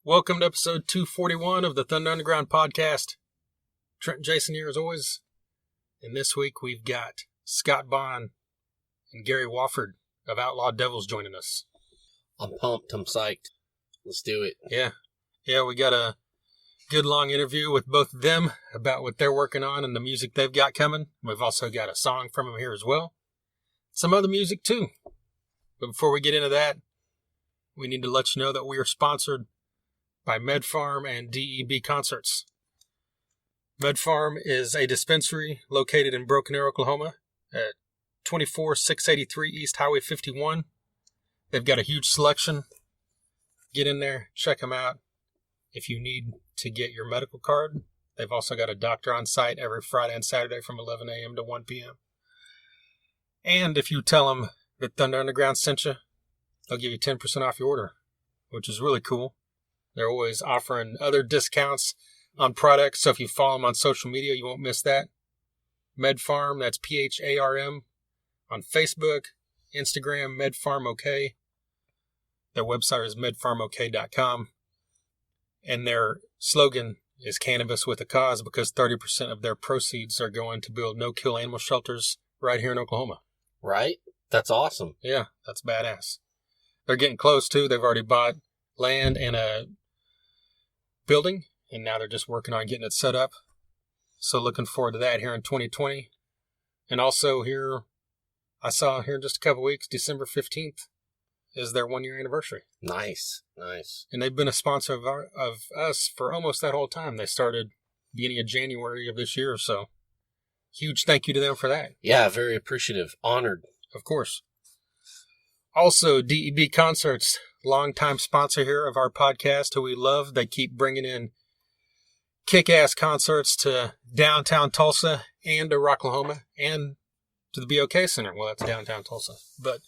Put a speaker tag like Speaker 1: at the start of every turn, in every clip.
Speaker 1: Welcome to episode 241 of the Thunder Underground podcast. Trent and Jason here as always. And this week we've got Scott Bond and Gary Wofford of Outlaw Devils joining us.
Speaker 2: I'm pumped. I'm psyched. Let's do it.
Speaker 1: Yeah, we got a good long interview with both of them about what they're working on and the music they've got coming. We've also got a song from them here as well. Some other music too. But before we get into that, we need to let you know that we are sponsored by MedFarm and DEB Concerts. MedFarm is a dispensary located in Broken Arrow, Oklahoma at 24683 East Highway 51. They've got a huge selection. Get in there, check them out. If you need to get your medical card, they've also got a doctor on site every Friday and Saturday from 11 a.m. to 1 p.m. And if you tell them that Thunder Underground sent you, they'll give you 10% off your order, which is really cool. They're always offering other discounts on products, so if you follow them on social media, you won't miss that. MedFarm, that's PHARM, on Facebook, Instagram, MedFarmOK. Their website is medfarmok.com. And their slogan is Cannabis with a Cause, because 30% of their proceeds are going to build no-kill animal shelters right here in Oklahoma.
Speaker 2: Right? That's awesome.
Speaker 1: Yeah, that's badass. They're getting close, too. They've already bought land and a building, and now they're just working on getting it set up. So looking forward to that here in 2020. And also here, I saw here in just a couple weeks, December 15th is their 1-year anniversary.
Speaker 2: Nice.
Speaker 1: And they've been a sponsor of us for almost that whole time. They started beginning of January of this year, so huge thank you to them for that.
Speaker 2: Yeah, very appreciative. Honored.
Speaker 1: Of course. Also, DEB Concerts, longtime sponsor here of our podcast, who we love. They keep bringing in kick-ass concerts to downtown Tulsa and to Rocklahoma and to the BOK Center. Well, that's downtown Tulsa. But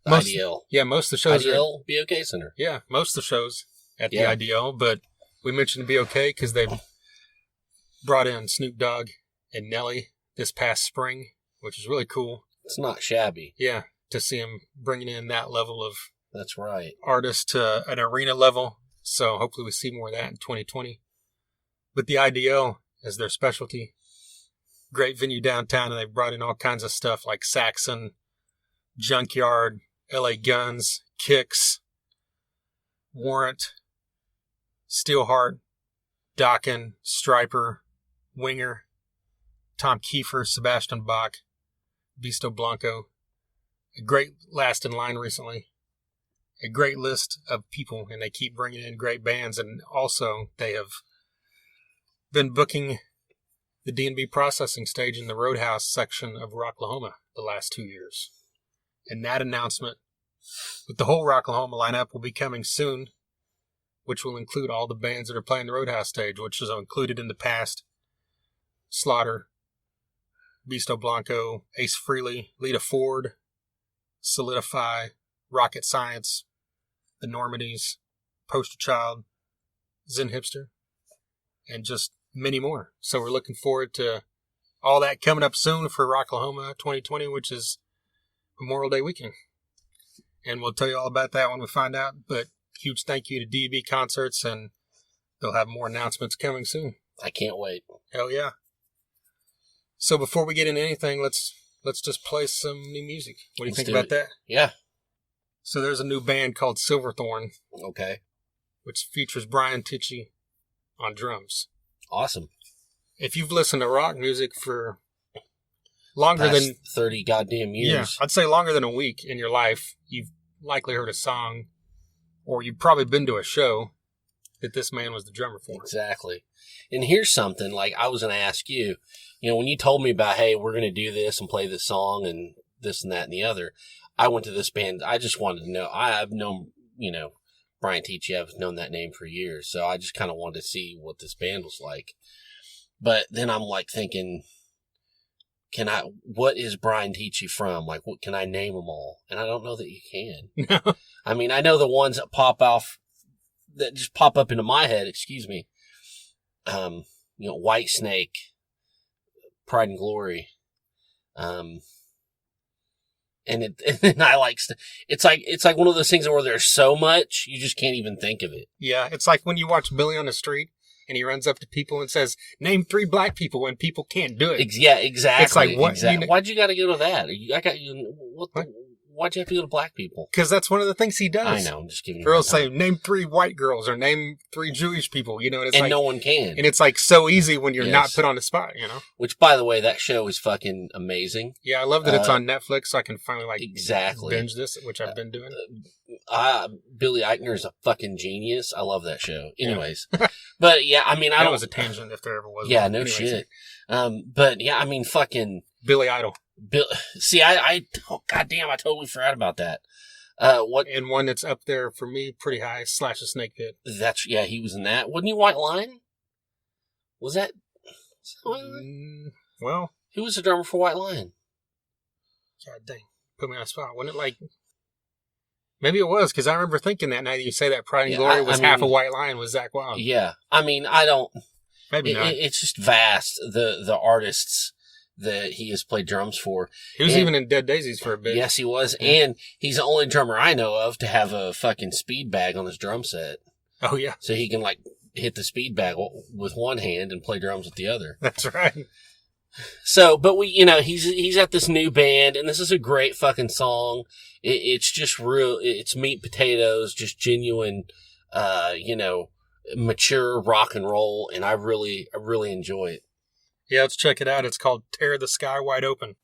Speaker 2: IDL.
Speaker 1: Yeah, most of the shows
Speaker 2: IDL, BOK Center.
Speaker 1: Yeah, most of the shows at the IDL. But we mentioned the BOK because they brought in Snoop Dogg and Nelly this past spring, which is really cool.
Speaker 2: It's not shabby.
Speaker 1: Yeah, to see them bringing in that level of
Speaker 2: that's right.
Speaker 1: artists to an arena level. So hopefully we see more of that in 2020. But the IDL is their specialty. Great venue downtown, and they've brought in all kinds of stuff like Saxon, Junkyard, LA Guns, Kicks, Warrant, Steelheart, Dokken, Striper, Winger, Tom Kiefer, Sebastian Bach, Bisto Blanco. A great last in line recently. A great list of people, and they keep bringing in great bands. And also, they have been booking the D&B processing stage in the Roadhouse section of Rocklahoma the last 2 years. And that announcement with the whole Rocklahoma lineup will be coming soon, which will include all the bands that are playing the Roadhouse stage, which is included in the past: Slaughter, Bisto Blanco, Ace Frehley, Lita Ford, Solidify, Rocket Science, The Normandies, Poster Child, Zen Hipster, and just many more. So we're looking forward to all that coming up soon for Rocklahoma 2020, which is Memorial Day weekend. And we'll tell you all about that when we find out. But huge thank you to DB Concerts, and they'll have more announcements coming soon.
Speaker 2: I can't wait.
Speaker 1: Hell yeah. So before we get into anything, let's just play some new music. What do you think about that?
Speaker 2: Yeah.
Speaker 1: So there's a new band called Silverthorne.
Speaker 2: Okay.
Speaker 1: Which features Brian Tichy on drums.
Speaker 2: Awesome.
Speaker 1: If you've listened to rock music for longer than
Speaker 2: 30 goddamn years.
Speaker 1: Yeah, I'd say longer than a week in your life, you've likely heard a song, or you've probably been to a show that this man was the drummer for.
Speaker 2: Exactly. And here's something, like I was going to ask you, when you told me about, hey, we're going to do this and play this song and this and that and the other, I went to this band. I just wanted to know. I've known, Brian Tichy. I've known that name for years. So I just kind of wanted to see what this band was like. But then I'm like thinking, what is Brian Tichy from? Like, what can I name them all? And I don't know that you can.
Speaker 1: No.
Speaker 2: I mean, I know the ones that just pop up into my head, excuse me. White Snake, Pride and Glory. and I like, it's like one of those things where there's so much, you just can't even think of it.
Speaker 1: Yeah. It's like when you watch Billy on the Street and he runs up to people and says, name 3 black people, and people can't do it.
Speaker 2: Yeah, exactly.
Speaker 1: It's like, what?
Speaker 2: Exactly. Why'd you got to go to that? Why'd you have to go to black people?
Speaker 1: Because that's one of the things he does.
Speaker 2: I know. I'm just giving you.
Speaker 1: Or he'll say, name 3 white girls or name 3 Jewish people. You know, and it's like,
Speaker 2: no one can.
Speaker 1: And it's like so easy when you're not put on the spot. You know.
Speaker 2: Which, by the way, that show is fucking amazing.
Speaker 1: Yeah, I love that it's on Netflix, so I can finally
Speaker 2: exactly
Speaker 1: binge this, which I've been doing.
Speaker 2: Billy Eichner is a fucking genius. I love that show. Anyways, but yeah, I mean,
Speaker 1: that was a tangent if there ever was.
Speaker 2: Yeah,
Speaker 1: one.
Speaker 2: no
Speaker 1: Anyways,
Speaker 2: shit. But yeah, I mean, fucking
Speaker 1: Billy Idol.
Speaker 2: See, oh, goddamn, I totally forgot about that. What?
Speaker 1: And one that's up there for me pretty high, Slash the Snake Pit.
Speaker 2: He was in that. Wasn't he White Lion? Was that White Lion?
Speaker 1: Well,
Speaker 2: who was the drummer for White Lion?
Speaker 1: God dang, put me on the spot. Wasn't it like? Maybe it was, because I remember thinking that night you say that Pride and Glory was half a White Lion was Zakk Wylde.
Speaker 2: Yeah, I mean, I don't.
Speaker 1: Maybe not.
Speaker 2: It's just vast, the artists that he has played drums for.
Speaker 1: He was even in Dead Daisies for a bit.
Speaker 2: Yes, he was. Yeah. And he's the only drummer I know of to have a fucking speed bag on his drum set.
Speaker 1: Oh, yeah.
Speaker 2: So he can, like, hit the speed bag with one hand and play drums with the other.
Speaker 1: That's right.
Speaker 2: So, but he's at this new band, and this is a great fucking song. It's just real, it's meat potatoes, just genuine, mature rock and roll, and I really enjoy it.
Speaker 1: Yeah, let's check it out. It's called Tear the Sky Wide Open.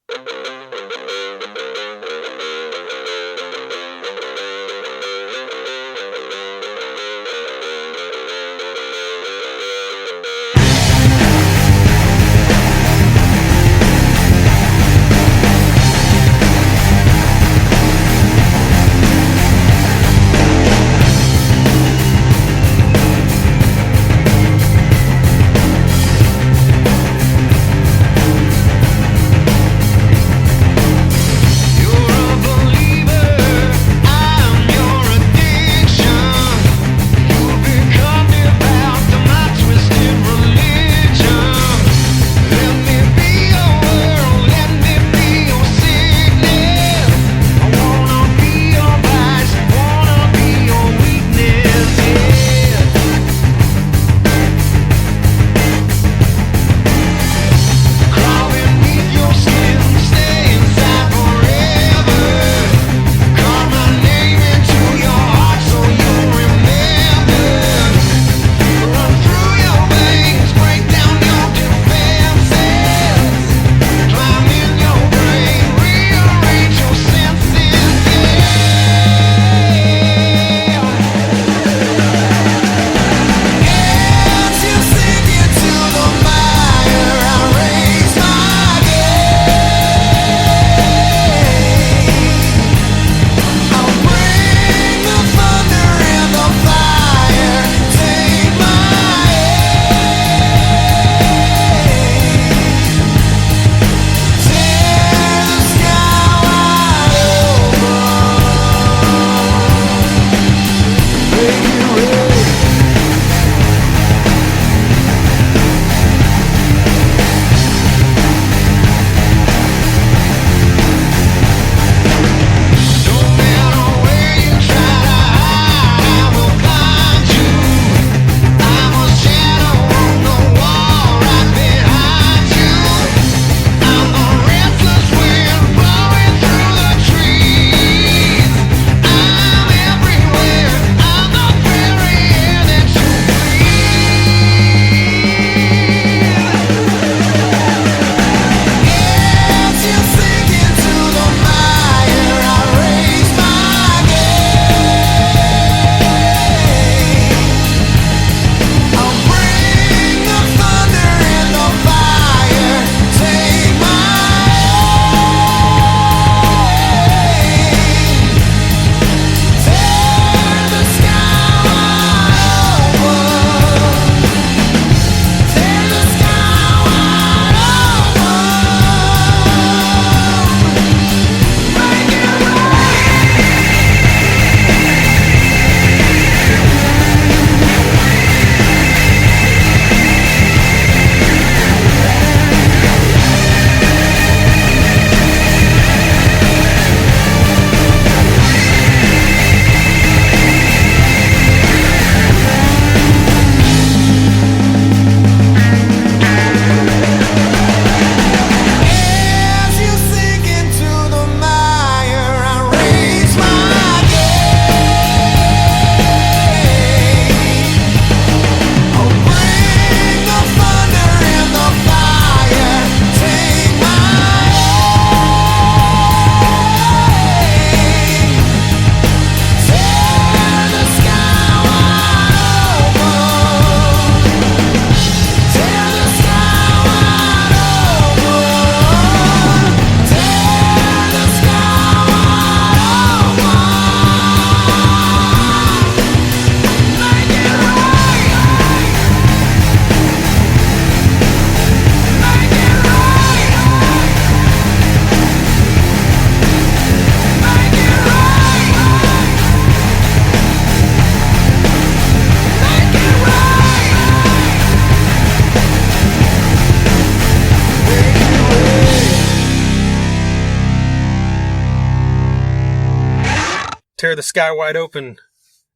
Speaker 1: Tear the Sky Wide Open,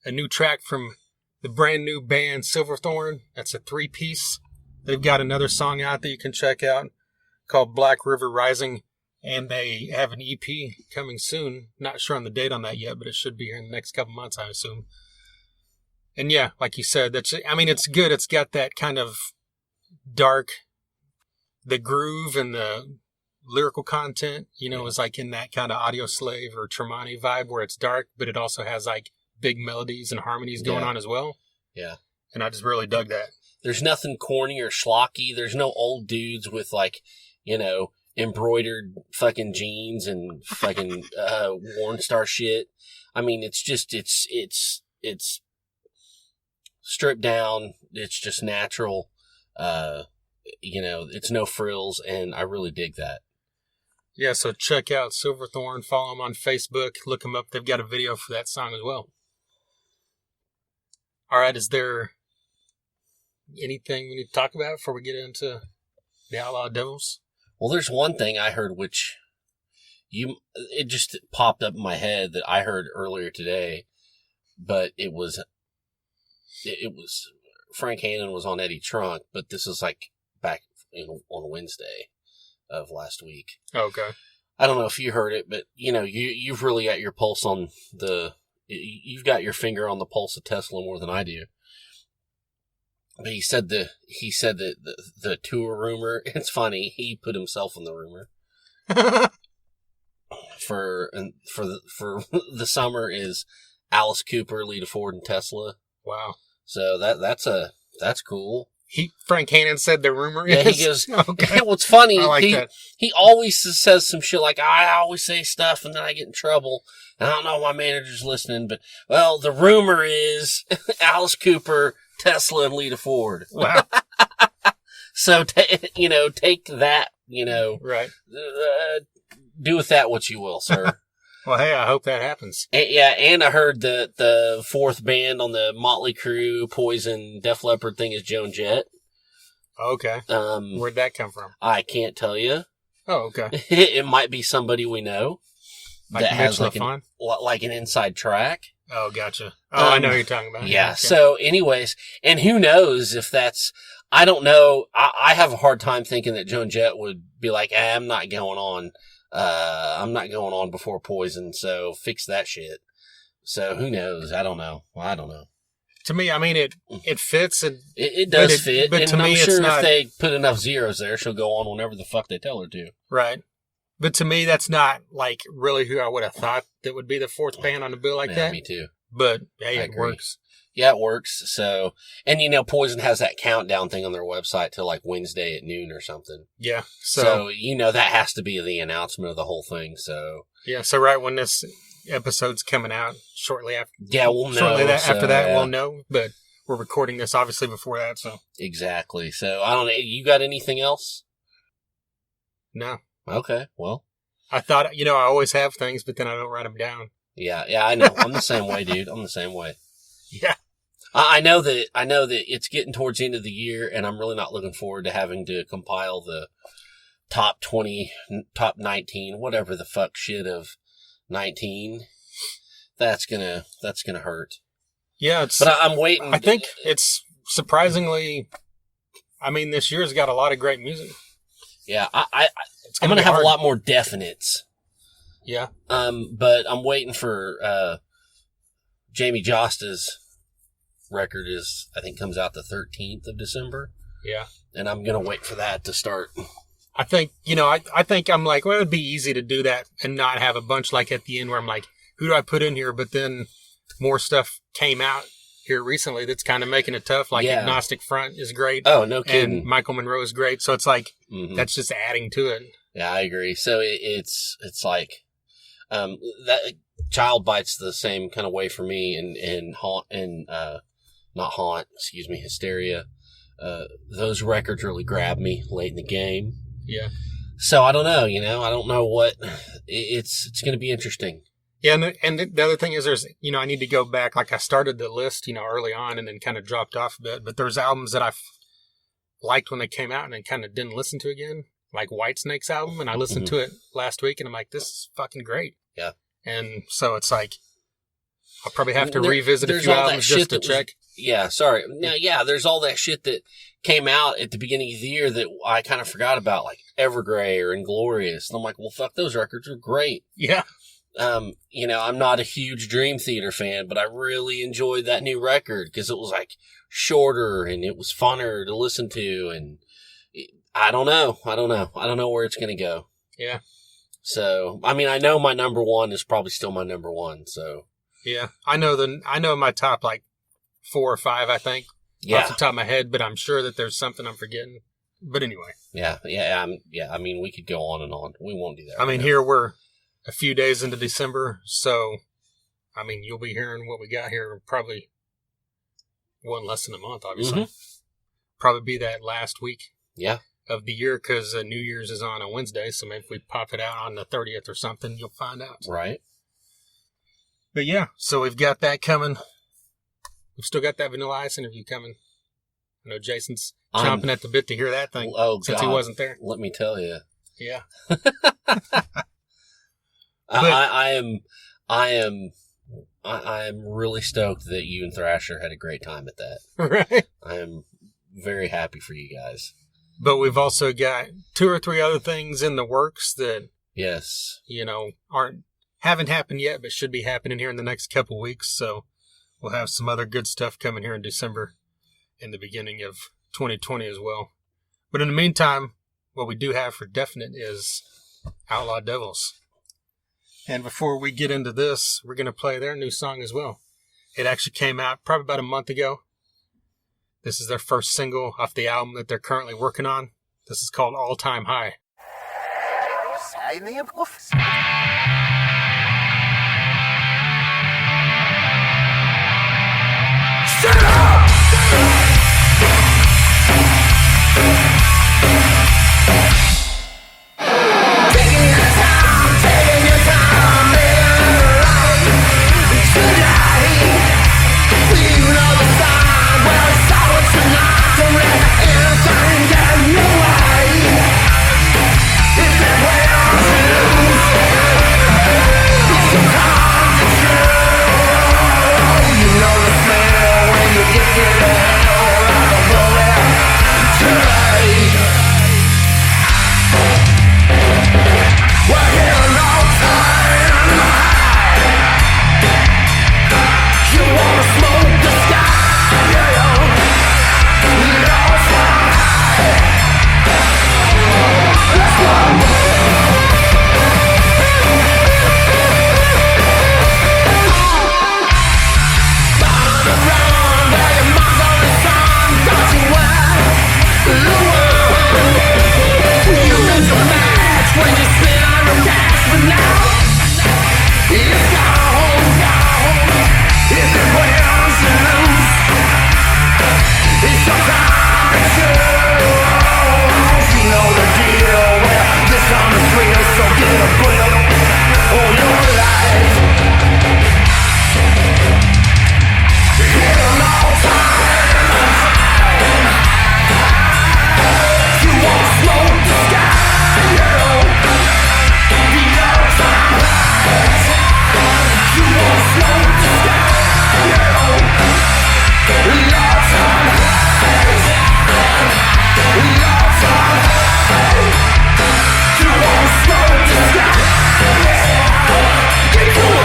Speaker 1: a new track from the brand new band Silverthorn. That's a 3-piece. They've got another song out that you can check out called Black River Rising, and they have an EP coming soon. Not sure on the date on that yet, but it should be here in the next couple months, I assume. And yeah, like you said, it's good. It's got that kind of dark, the groove and the lyrical content, is like in that kind of Audio Slave or Tremonti vibe where it's dark, but it also has like big melodies and harmonies going on as well.
Speaker 2: Yeah.
Speaker 1: And I just really dug that.
Speaker 2: There's nothing corny or schlocky. There's no old dudes with like, embroidered fucking jeans and fucking Warren Star shit. I mean, it's just, it's stripped down. It's just natural. It's no frills, and I really dig that.
Speaker 1: Yeah, so check out Silverthorn, follow them on Facebook, look them up. They've got a video for that song as well. All right, is there anything we need to talk about before we get into the Outlaw Devils?
Speaker 2: Well, there's one thing I heard which it just popped up in my head that I heard earlier today, but it was Frank Hannon was on Eddie Trunk, but this is like back on Wednesday of last week.
Speaker 1: Okay.
Speaker 2: I don't know if you heard it, but you've really got your pulse on you've got your finger on the pulse of Tesla more than I do. But he said that the tour rumor, it's funny, he put himself in the rumor. for the summer is Alice Cooper, Lita Ford, and Tesla.
Speaker 1: Wow.
Speaker 2: So that's cool.
Speaker 1: Frank Hannon said the rumor
Speaker 2: is? Yeah, he goes, okay. What's funny,
Speaker 1: I like that.
Speaker 2: He always says some shit like, I always say stuff and then I get in trouble. And I don't know if my manager's listening, but, well, the rumor is Alice Cooper, Tesla, and Lita Ford.
Speaker 1: Wow.
Speaker 2: So, take that,
Speaker 1: right.
Speaker 2: Do with that what you will, sir.
Speaker 1: Well, hey, I hope that happens.
Speaker 2: And I heard that the fourth band on the Motley Crue, Poison, Def Leppard thing is Joan Jett.
Speaker 1: Okay. Where'd that come from?
Speaker 2: I can't tell you.
Speaker 1: Oh, okay.
Speaker 2: It might be somebody we know
Speaker 1: like
Speaker 2: that has
Speaker 1: like
Speaker 2: an inside track.
Speaker 1: Oh, gotcha. Oh, I know what you're talking about.
Speaker 2: Yeah.
Speaker 1: Okay.
Speaker 2: So, anyways, and who knows if that's? I don't know. I have a hard time thinking that Joan Jett would be like, I'm not going on. I'm not going on before Poison, so fix that shit. So who knows? I don't know.
Speaker 1: To me, I mean, it fits. And
Speaker 2: it does fit.
Speaker 1: But
Speaker 2: and
Speaker 1: to me,
Speaker 2: I'm sure
Speaker 1: it's not,
Speaker 2: if they put enough zeros there, she'll go on whenever the fuck they tell her to.
Speaker 1: Right. But to me, that's not like really who I would have thought that would be the fourth band on the bill like that.
Speaker 2: Me too.
Speaker 1: But hey, it works.
Speaker 2: Yeah, it works. So, and Poison has that countdown thing on their website till like Wednesday at noon or something.
Speaker 1: Yeah.
Speaker 2: So that has to be the announcement of the whole thing. So
Speaker 1: yeah. So right when this episode's coming out, shortly after.
Speaker 2: Yeah, we'll know.
Speaker 1: After that, we'll know. But we're recording this obviously before that. So
Speaker 2: exactly. So I don't know. You got anything else?
Speaker 1: No.
Speaker 2: Okay. Well,
Speaker 1: I thought I always have things, but then I don't write them down.
Speaker 2: Yeah. I know. I'm the same way, dude. I'm the same way.
Speaker 1: Yeah.
Speaker 2: I know that it's getting towards the end of the year, and I'm really not looking forward to having to compile the top 20, top 19, whatever the fuck shit of 19. That's gonna hurt.
Speaker 1: Yeah,
Speaker 2: but I'm waiting.
Speaker 1: I think it's surprisingly. I mean, this year's got a lot of great music.
Speaker 2: Yeah, I'm gonna have a lot more definites.
Speaker 1: Yeah.
Speaker 2: But I'm waiting for Jamie Josta's record I think comes out the 13th of December.
Speaker 1: Yeah.
Speaker 2: And I'm going to wait for that to start.
Speaker 1: I think, I think I'm like, well, it would be easy to do that and not have a bunch like at the end where I'm like, who do I put in here? But then more stuff came out here recently that's kind of making it tough. Like Agnostic Front is great.
Speaker 2: Oh, no kidding.
Speaker 1: And Michael Monroe is great. So it's like, that's just adding to it.
Speaker 2: Yeah, I agree. So it's like, that Child Bites the same kind of way for me and Haunt and, not Haunt, Hysteria. Those records really grabbed me late in the game.
Speaker 1: Yeah.
Speaker 2: So I don't know, I don't know what it's going to be interesting.
Speaker 1: Yeah. And the other thing is there's, I need to go back. Like I started the list, early on and then kind of dropped off a bit, but there's albums that I liked when they came out and then kind of didn't listen to again. Like Whitesnake's album. And I listened to it last week and I'm like, this is fucking great.
Speaker 2: Yeah.
Speaker 1: And so it's like, I'll probably have to revisit a few albums just to check.
Speaker 2: Sorry. Now, there's all that shit that came out at the beginning of the year that I kind of forgot about, like Evergrey or Inglorious. And I'm like, well, fuck, those records are great.
Speaker 1: Yeah.
Speaker 2: I'm not a huge Dream Theater fan, but I really enjoyed that new record because it was like shorter and it was funner to listen to. And I don't know. I don't know where it's going to go.
Speaker 1: Yeah.
Speaker 2: So, I mean, I know my number one is probably still my number one. So,
Speaker 1: yeah, I know my top like 4 or 5, I think, off the top of my head, but I'm sure that there's something I'm forgetting. But anyway.
Speaker 2: Yeah. I mean, we could go on and on. We won't do that.
Speaker 1: I mean, here we're a few days into December, so I mean, you'll be hearing what we got here probably one less than a month, obviously. Mm-hmm. Probably be that last week.
Speaker 2: Yeah.
Speaker 1: Of the year, because New Year's is on a Wednesday, so maybe if we pop it out on the 30th or something, you'll find out.
Speaker 2: Right.
Speaker 1: But yeah, so we've got that coming. We've still got that Vanilla Ice interview coming. I know Jason's chomping at the bit to hear that thing since he wasn't there.
Speaker 2: Let me tell you.
Speaker 1: Yeah.
Speaker 2: I am really stoked that you and Thrasher had a great time at that.
Speaker 1: Right.
Speaker 2: I am very happy for you guys.
Speaker 1: But we've also got 2 or 3 other things in the works that,
Speaker 2: yes,
Speaker 1: haven't happened yet, but should be happening here in the next couple weeks. So we'll have some other good stuff coming here in December and the beginning of 2020 as well. But in the meantime, what we do have for definite is Outlaw Devils. And before we get into this, we're going to play their new song as well. It actually came out probably about a month ago. This is their first single off the album that they're currently working on. This is called All Time High. Shut up! Get to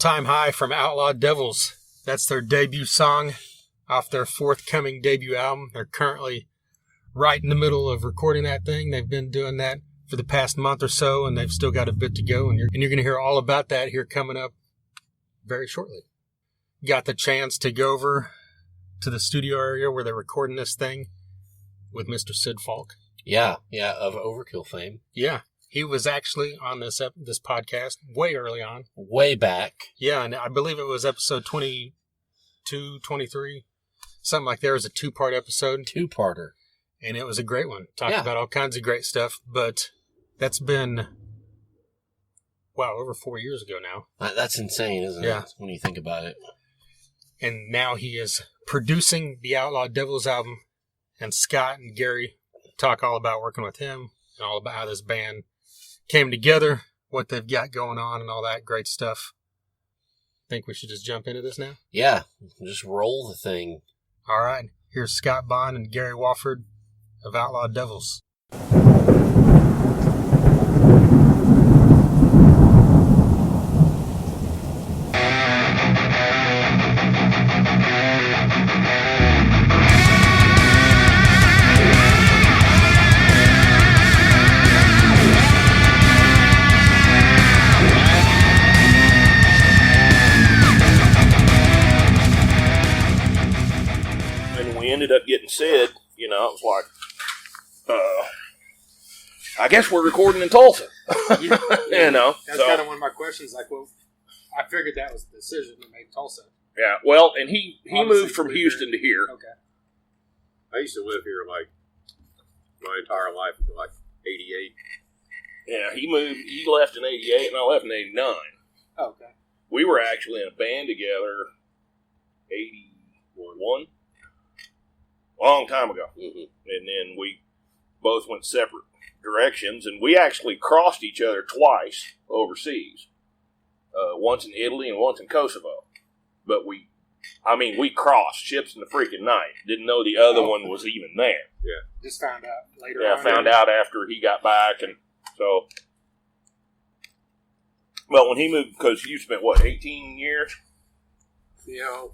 Speaker 1: All-Time High from Outlaw Devils. That's their debut song off their forthcoming debut album. They're currently right in the middle of recording that thing. They've been doing that for the past month or so, and they've still got a bit to go. And you're going to hear all about that here coming up very shortly. Got the chance to go over to the studio area where they're recording this thing with Mr. Sid Falk.
Speaker 2: Yeah, of Overkill fame.
Speaker 1: Yeah, he was actually on this podcast way early on.
Speaker 2: Way back.
Speaker 1: Yeah, and I believe it was episode 22, 23. Something like that. It was a 2-part episode.
Speaker 2: 2-parter.
Speaker 1: And it was a great one. Talked about all kinds of great stuff, but that's been, over 4 years ago now.
Speaker 2: That's insane, isn't it? When you think about it.
Speaker 1: And now he is producing the Outlaw Devils album, and Scott and Gary talk all about working with him and all about how this band came together, what they've got going on, and all that great stuff. Think we should just jump into this now?
Speaker 2: Yeah, just roll the thing.
Speaker 1: All right, here's Scott Bond and Gary Wofford of Outlaw Devils.
Speaker 3: Ended up getting Sid, it was like, I guess we're recording in Tulsa.
Speaker 1: That's kind of one of my questions. Like, well, I figured that was the decision to make Tulsa.
Speaker 3: Yeah, well, and he moved from Houston to here.
Speaker 1: Okay.
Speaker 4: I used to live here like my entire life until like 88.
Speaker 3: Yeah, he left in 88 and I left in 89.
Speaker 1: Oh, okay.
Speaker 3: We were actually in a band together 81. Long time ago.
Speaker 2: Mm-hmm.
Speaker 3: And then we both went separate directions, and we actually crossed each other twice overseas. Once in Italy and once in Kosovo. But we crossed ships in the freaking night. Didn't know the other one was even there.
Speaker 4: Yeah.
Speaker 1: Just found out later on.
Speaker 3: Yeah, found out after he got back, and so. But when he moved, because you spent, 18 years?
Speaker 4: Yeah.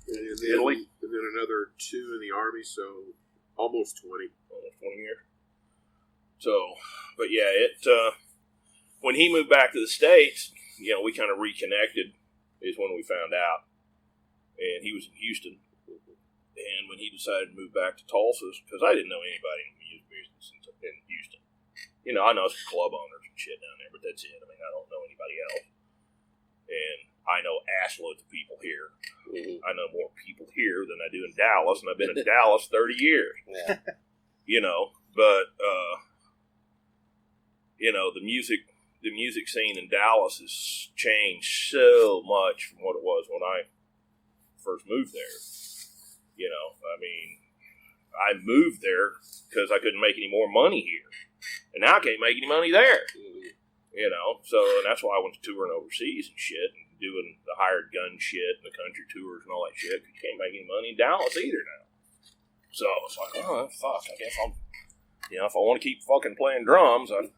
Speaker 4: And then,
Speaker 3: Italy?
Speaker 4: And then another 2 in the Army, so almost 20.
Speaker 3: Almost 20 years. So, but yeah, when he moved back to the States, we kind of reconnected is when we found out. And he was in Houston. And when he decided to move back to Tulsa, because I didn't know anybody in the music business in Houston. I know some club owners and shit down there, but that's it. I mean, I don't know anybody else. And I know assloads of people here.
Speaker 2: Mm-hmm.
Speaker 3: I know more people here than I do in Dallas, and I've been in Dallas 30 years.
Speaker 2: Yeah.
Speaker 3: But the music scene in Dallas has changed so much from what it was when I first moved there. I moved there because I couldn't make any more money here, and now I can't make any money there.
Speaker 2: Mm-hmm.
Speaker 3: So and that's why I went to touring overseas and shit, and doing the hired gun shit and the country tours and all that shit. You can't make any money in Dallas either now. So it's like, fuck, I guess I'm, if I want to keep fucking playing drums, I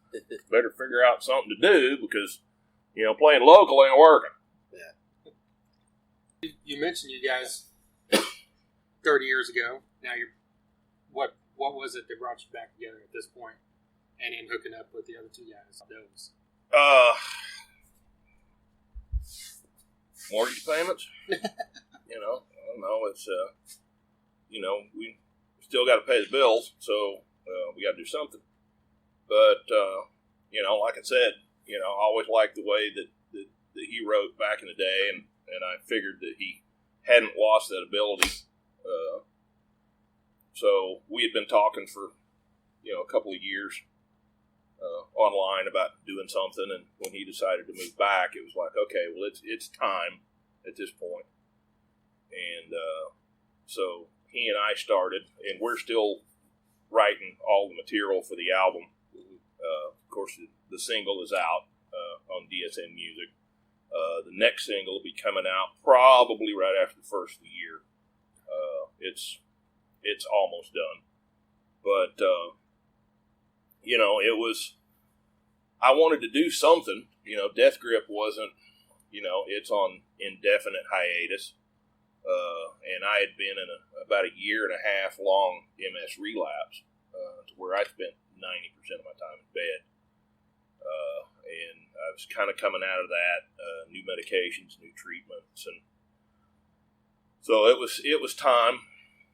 Speaker 3: better figure out something to do because, playing local ain't working.
Speaker 2: Yeah.
Speaker 1: You mentioned you guys 30 years ago. Now what was it that brought you back together at this point and in hooking up with the other 2 guys? Those.
Speaker 3: Mortgage payments. I don't know. It's we still got to pay the bills, so we got to do something. But like I said, I always liked the way that he wrote back in the day, and I figured that he hadn't lost that ability. So we had been talking for a couple of years online about doing something, and when he decided to move back, it was like, okay, well, it's time at this point. And so he and I started, and we're still writing all the material for the album. Of course, the single is out on DSN Music. The next single will be coming out probably right after the first of the year. It's almost done. But, it was, I wanted to do something. Death Grip wasn't it's on indefinite hiatus. And I had been in about a year and a half long MS relapse, to where I spent 90% of my time in bed. And I was kind of coming out of that, new medications, new treatments, and so it was time,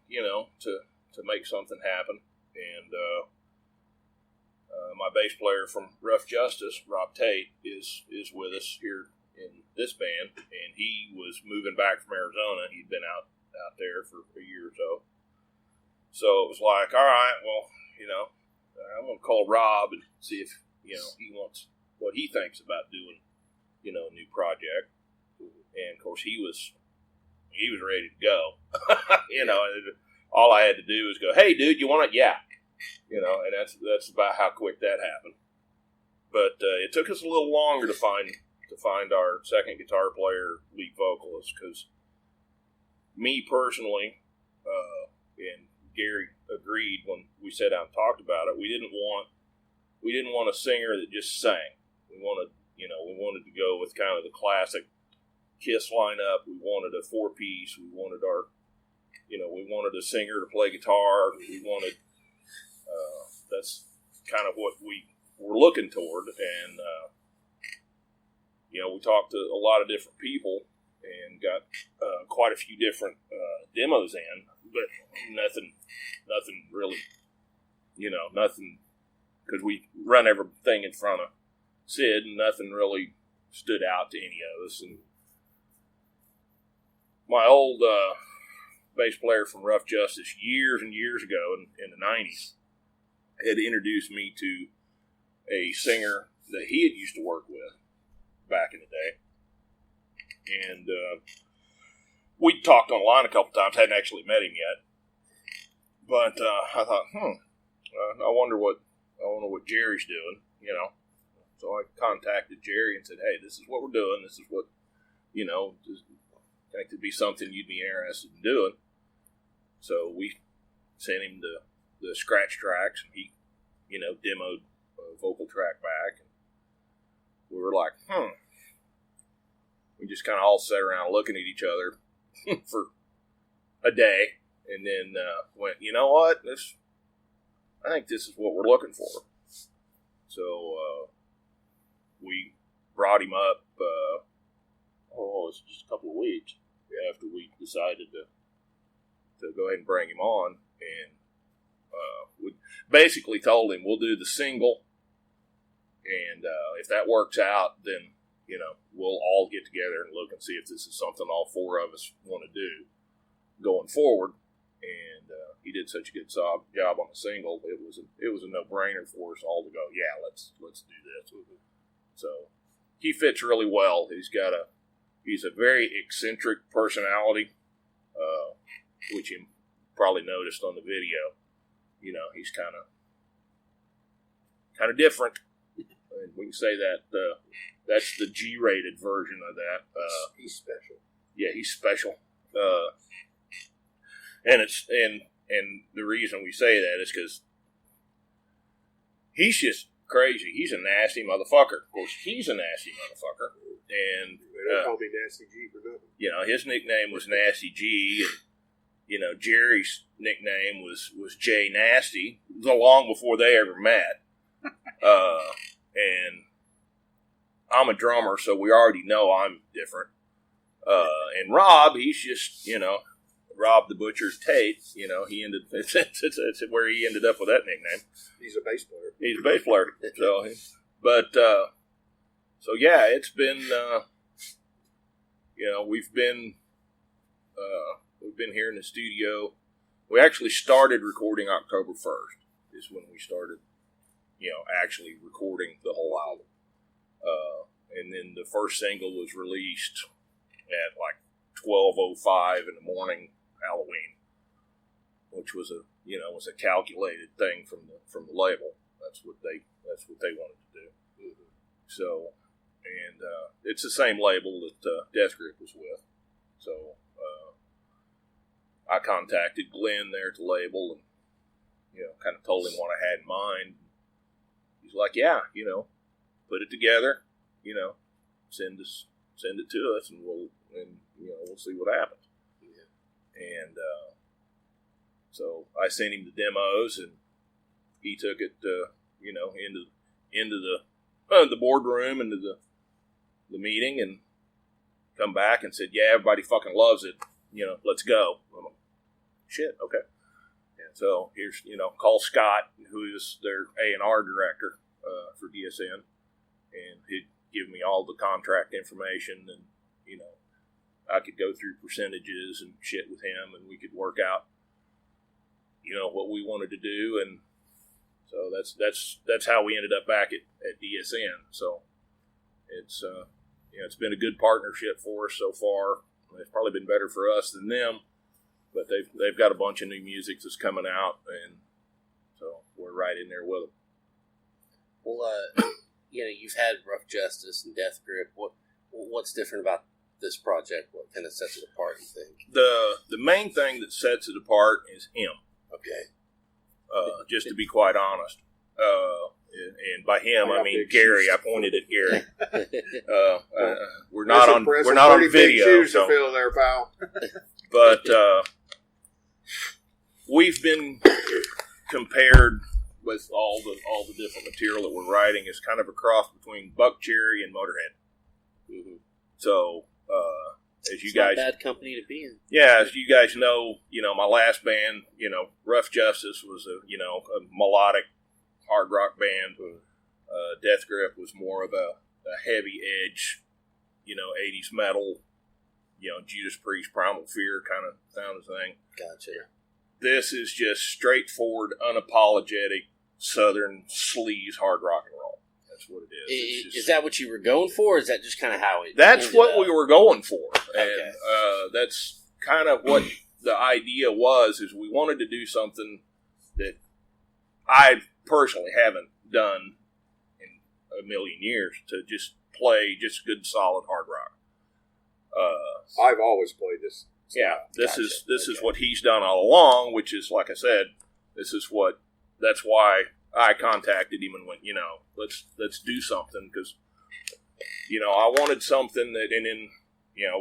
Speaker 3: to make something happen. And my bass player from Rough Justice, Rob Tate, is with us here in this band, and he was moving back from Arizona. He'd been out there for a year or so. So it was like, all right, well, I'm going to call Rob and see if, he wants what he thinks about doing, a new project. And of course he was ready to go. And all I had to do was go, hey dude, you want it? Yeah. And that's about how quick that happened. But it took us a little longer to find our second guitar player, lead vocalist, because me personally, and Gary agreed when we sat down and talked about it, we didn't want a singer that just sang. We wanted to go with kind of the classic Kiss lineup. We wanted a 4-piece. We wanted we wanted a singer to play guitar. We wanted, that's kind of what we were looking toward. And, we talked to a lot of different people and got quite a few different demos in, but nothing really, nothing, because we run everything in front of Sid, and nothing really stood out to any of us. And my old bass player from Rough Justice years and years ago in the 90s had introduced me to a singer that he had used to work with back in the day. And we talked online a couple times, hadn't actually met him yet. But I thought, I wonder what Jerry's doing, So I contacted Jerry and said, hey, this is what we're doing. This is what, I think it'd be something you'd be interested in doing. So we sent him the scratch tracks, and he, demoed a vocal track back. And we were like, We just kind of all sat around looking at each other for a day, and then went, you know what? I think this is what we're looking for. So we brought him up. It's just a couple of weeks after we decided to go ahead and bring him on, and we basically told him we'll do the single, and if that works out, then we'll all get together and look and see if this is something all four of us want to do going forward. And he did such a good job on the single. It was a no-brainer for us all to go, yeah, let's do this. So he fits really well. He's a very eccentric personality, which you probably noticed on the video. He's kind of different. And we can say that that's the G-rated version of that.
Speaker 4: He's special.
Speaker 3: Yeah, he's special. And the reason we say that is because he's just crazy. He's a nasty motherfucker. Of course, he's a nasty motherfucker. And
Speaker 4: they don't call me Nasty G for nothing.
Speaker 3: His nickname was Nasty G, and Jerry's nickname was J Nasty, long before they ever met. And I'm a drummer, so we already know I'm different. And Rob, he's just, Rob the Butcher's Tate. He ended. It's where he ended up with that nickname.
Speaker 4: He's a bass player.
Speaker 3: He's a bass player. So yeah, it's been. We've been here in the studio. We actually started recording October 1st. Is when we started, actually recording the whole album. And then the first single was released at like 12:05 in the morning, Halloween, which was a calculated thing from the label. That's what they wanted to do. Mm-hmm. So, and it's the same label that Death Grip was with. So I contacted Glenn there at the label and kind of told him what I had in mind. He's like, yeah, put it together, send us send it to us, and we'll see what happens. Yeah. And so I sent him the demos, and he took it, into the boardroom, into the meeting, and come back and said, "Yeah, everybody fucking loves it. Let's go." I'm like, shit, okay. And so here's, call Scott, who is their A&R director for DSN, and he'd give me all the contract information, and I could go through percentages and shit with him, and we could work out what we wanted to do. And so that's how we ended up back at DSN. So it's it's been a good partnership for us so far. It's probably been better for us than them, but they've got a bunch of new music that's coming out, and so we're right in there with them.
Speaker 2: Well, you've had Rough Justice and Death Grip. What's different about this project? What kind of sets it apart, you think?
Speaker 3: The main thing that sets it apart is him.
Speaker 2: Okay.
Speaker 3: Just to be quite honest. And by him, I mean Gary. I pointed at Gary. We're not on video.
Speaker 4: Shoes to fill there, pal.
Speaker 3: But we've been compared with all the different material that we're writing as kind of a cross between Buck Cherry and Motorhead. Mm-hmm. So as you guys,
Speaker 2: not a bad company to be in.
Speaker 3: Yeah, as you guys know, my last band, Rough Justice was a melodic hard rock band. Death Grip was more of a heavy edge, 80s metal, Judas Priest, Primal Fear kind of sound of thing.
Speaker 2: Gotcha.
Speaker 3: This is just straightforward, unapologetic Southern sleaze hard rock and roll. That's what it is.
Speaker 2: Is that what you were going for, or is that just kind of how it
Speaker 3: That's what we were going for. And
Speaker 2: okay.
Speaker 3: That's kind of what the idea was, is we wanted to do something that I personally haven't done in a million years, to just play just good, solid hard rock.
Speaker 4: I've always played this.
Speaker 3: Yeah, this is what he's done all along, which is, like I said, that's why I contacted him and went, let's do something, because, I wanted something that, and then,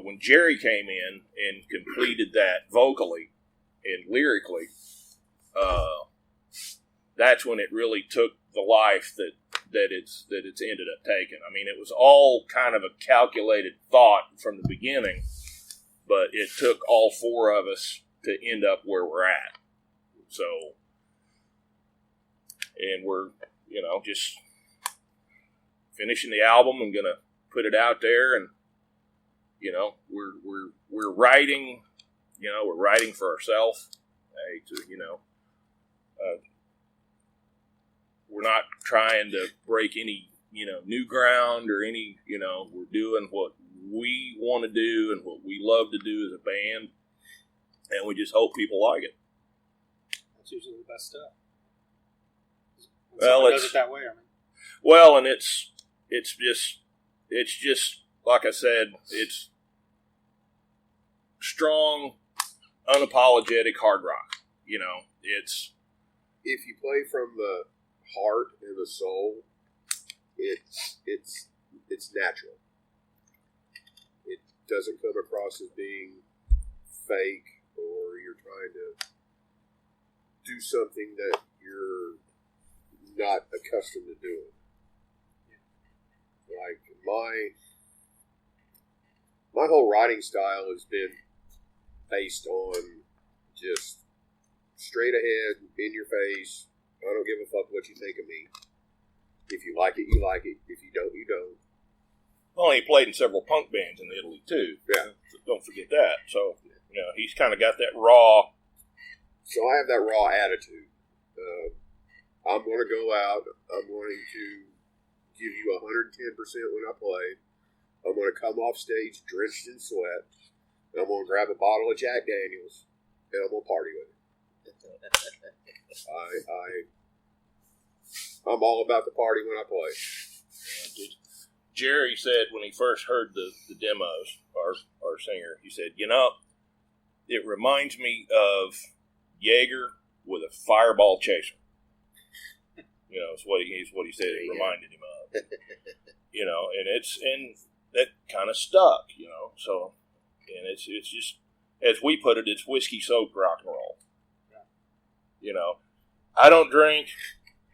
Speaker 3: when Jerry came in and completed that vocally and lyrically, that's when it really took the life that it's ended up taking. I mean, it was all kind of a calculated thought from the beginning, but it took all four of us to end up where we're at. So, and we're, just finishing the album and gonna put it out there, and we're writing, we're writing for ourselves. We're not trying to break any, new ground or any, we're doing what we want to do and what we love to do as a band, and we just hope people like it.
Speaker 1: That's usually the best stuff.
Speaker 3: Well,
Speaker 1: does it that way. I mean.
Speaker 3: Well, and it's just like I said, it's strong, unapologetic hard rock. It's,
Speaker 4: if you play from the heart and the soul, it's natural. It doesn't come across as being fake, or you're trying to do something that you're not accustomed to doing. Like my whole writing style has been based on just straight ahead, in your face. I don't give a fuck what you think of me. If you like it, you like it. If you don't, you don't.
Speaker 3: Well, he played in several punk bands in Italy too.
Speaker 4: Yeah,
Speaker 3: don't forget that. So he's kind of got that raw.
Speaker 4: So I have that raw attitude. I'm going to go out. I'm going to give you 110% when I play. I'm going to come off stage drenched in sweat. And I'm going to grab a bottle of Jack Daniels, and I'm going to party with it. I'm all about the party when I play.
Speaker 3: Jerry said when he first heard the demos, our singer, he said, it reminds me of Jaeger with a fireball chaser. Is what he said it reminded him of. And that kind of stuck, you know. So, and it's just, as we put it, it's whiskey soaked rock and roll.
Speaker 1: Yeah.
Speaker 3: You know, I don't drink.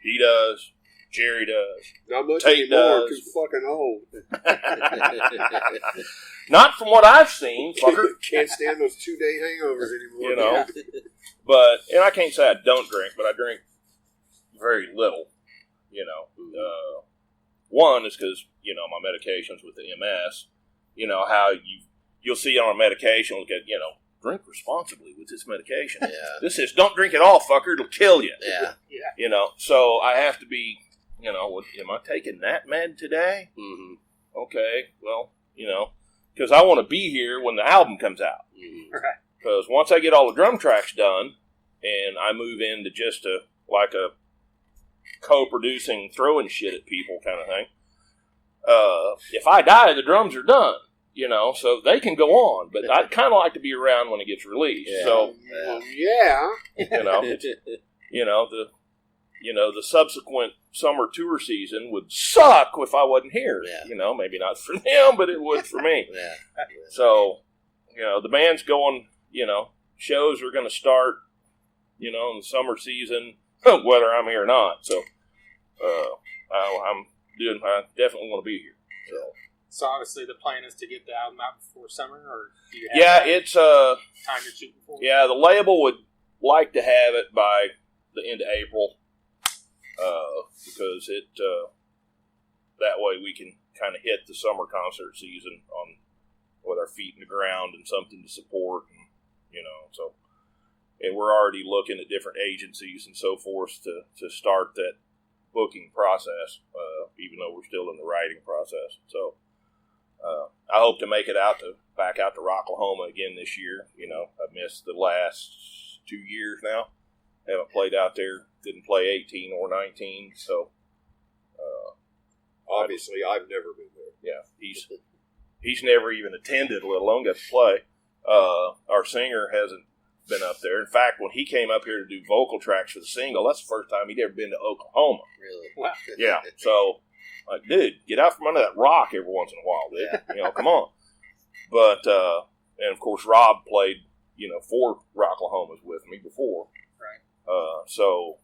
Speaker 3: He does. Jerry does.
Speaker 4: Not much
Speaker 3: Tate
Speaker 4: anymore.
Speaker 3: does.
Speaker 4: Too fucking old.
Speaker 3: Not from what I've seen, fucker.
Speaker 4: Can't stand those 2-day hangovers anymore.
Speaker 3: You know. But, and I can't say I don't drink, but I drink very little. You know, one is because, you know, my medications with the MS, you know, how you'll see on a medication, look at, you know, drink responsibly with this medication.
Speaker 2: Yeah.
Speaker 3: This is, don't drink it all, fucker, it'll kill you.
Speaker 2: Yeah.
Speaker 3: You know, so I have to be, you know, am I taking that med today?
Speaker 2: Mm-hmm.
Speaker 3: Okay, well, you know, because I want to be here when the album comes out.
Speaker 2: Mm-hmm.
Speaker 1: Right.
Speaker 3: Because once I get all the drum tracks done and I move into just a co-producing, throwing shit at people kind of thing, if I die, the drums are done, you know, so they can go on. But I'd kind of like to be around when it gets released.
Speaker 2: Yeah.
Speaker 3: So,
Speaker 4: Yeah.
Speaker 3: you know, the subsequent summer tour season would suck if I wasn't here.
Speaker 2: Yeah.
Speaker 3: You know, maybe not for them, but it would for me.
Speaker 2: Yeah.
Speaker 3: So, you know, the band's going, you know, shows are going to start, you know, in the summer season, whether I'm here or not. So, I definitely want to be here.
Speaker 1: So obviously the plan is to get the album out before summer, or do you have
Speaker 3: It's,
Speaker 1: time you're shooting for?
Speaker 3: yeah, the label would like to have it by the end of April, because that way we can kind of hit the summer concert season on with our feet in the ground and something to support, and, you know, so, and we're already looking at different agencies and so forth to start that booking process, even though we're still in the writing process. So, I hope to make it back out to Rocklahoma again this year. You know, I've missed the last 2 years now. Haven't played out there. Didn't play 18 or 19. So,
Speaker 4: Obviously, I've never been there.
Speaker 3: yeah, he's never even attended, let alone got to play. Our singer hasn't been up there. In fact, when he came up here to do vocal tracks for the single, that's the first time he'd ever been to Oklahoma.
Speaker 2: Really?
Speaker 1: Wow.
Speaker 3: Yeah, so, like, dude, get out from under that rock every once in a while, dude.
Speaker 2: Yeah.
Speaker 3: You know, come on. But, and of course, Rob played, you know, 4 Rocklahomas with me before.
Speaker 1: Right.
Speaker 3: So,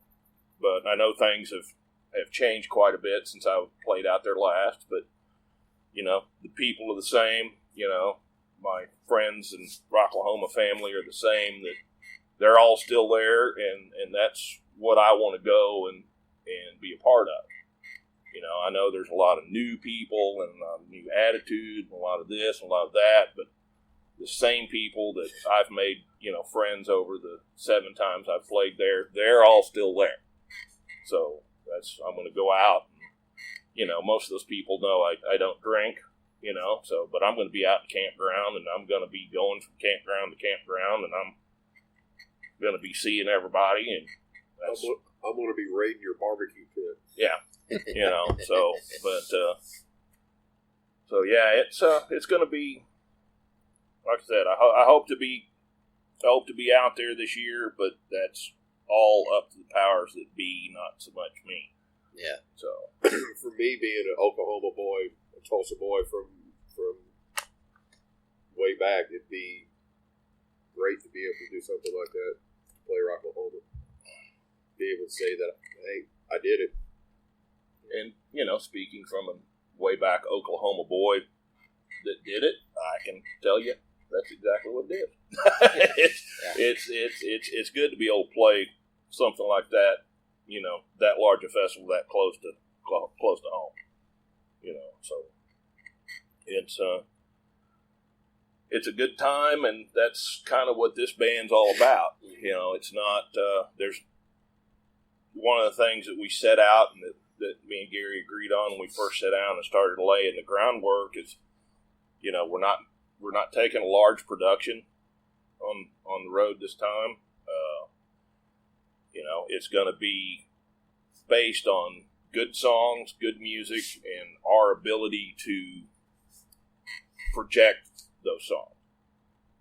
Speaker 3: but I know things have changed quite a bit since I played out there last. But, you know, the people are the same. You know, my friends and Rocklahoma family are the same. That they're all still there, and that's what I want to go and be a part of. You know, I know there's a lot of new people and a new attitude and a lot of this and a lot of that, but the same people that I've made, you know, friends over the 7 times I've played there, they're all still there. So I'm going to go out and, you know, most of those people know I don't drink, you know, so, but I'm going to be out in campground, and I'm going to be going from campground to campground, and I'm going to be seeing everybody, and that's,
Speaker 4: I'm going to be raiding your barbecue pit.
Speaker 3: yeah, you know, so, but, so yeah, it's going to be, like I said, I hope to be out there this year, but that's all up to the powers that be, not so much me.
Speaker 2: Yeah.
Speaker 3: So,
Speaker 4: For me, being an Oklahoma boy, a Tulsa boy from way back, it'd be great to be able to do something like that, play Rocklahoma, be able to say that, hey, I did it.
Speaker 3: and, you know, speaking from a way back Oklahoma boy that did it, I can tell you that's exactly what it is. It's good to be able to play something like that, you know, that large a festival that close to home, you know. So it's a good time, and that's kind of what this band's all about. You know, it's not there's one of the things that we set out and that me and Gary agreed on when we first sat down and started laying the groundwork is, you know, we're not taking a large production on the road this time. You know, it's going to be based on good songs, good music, and our ability to project those songs.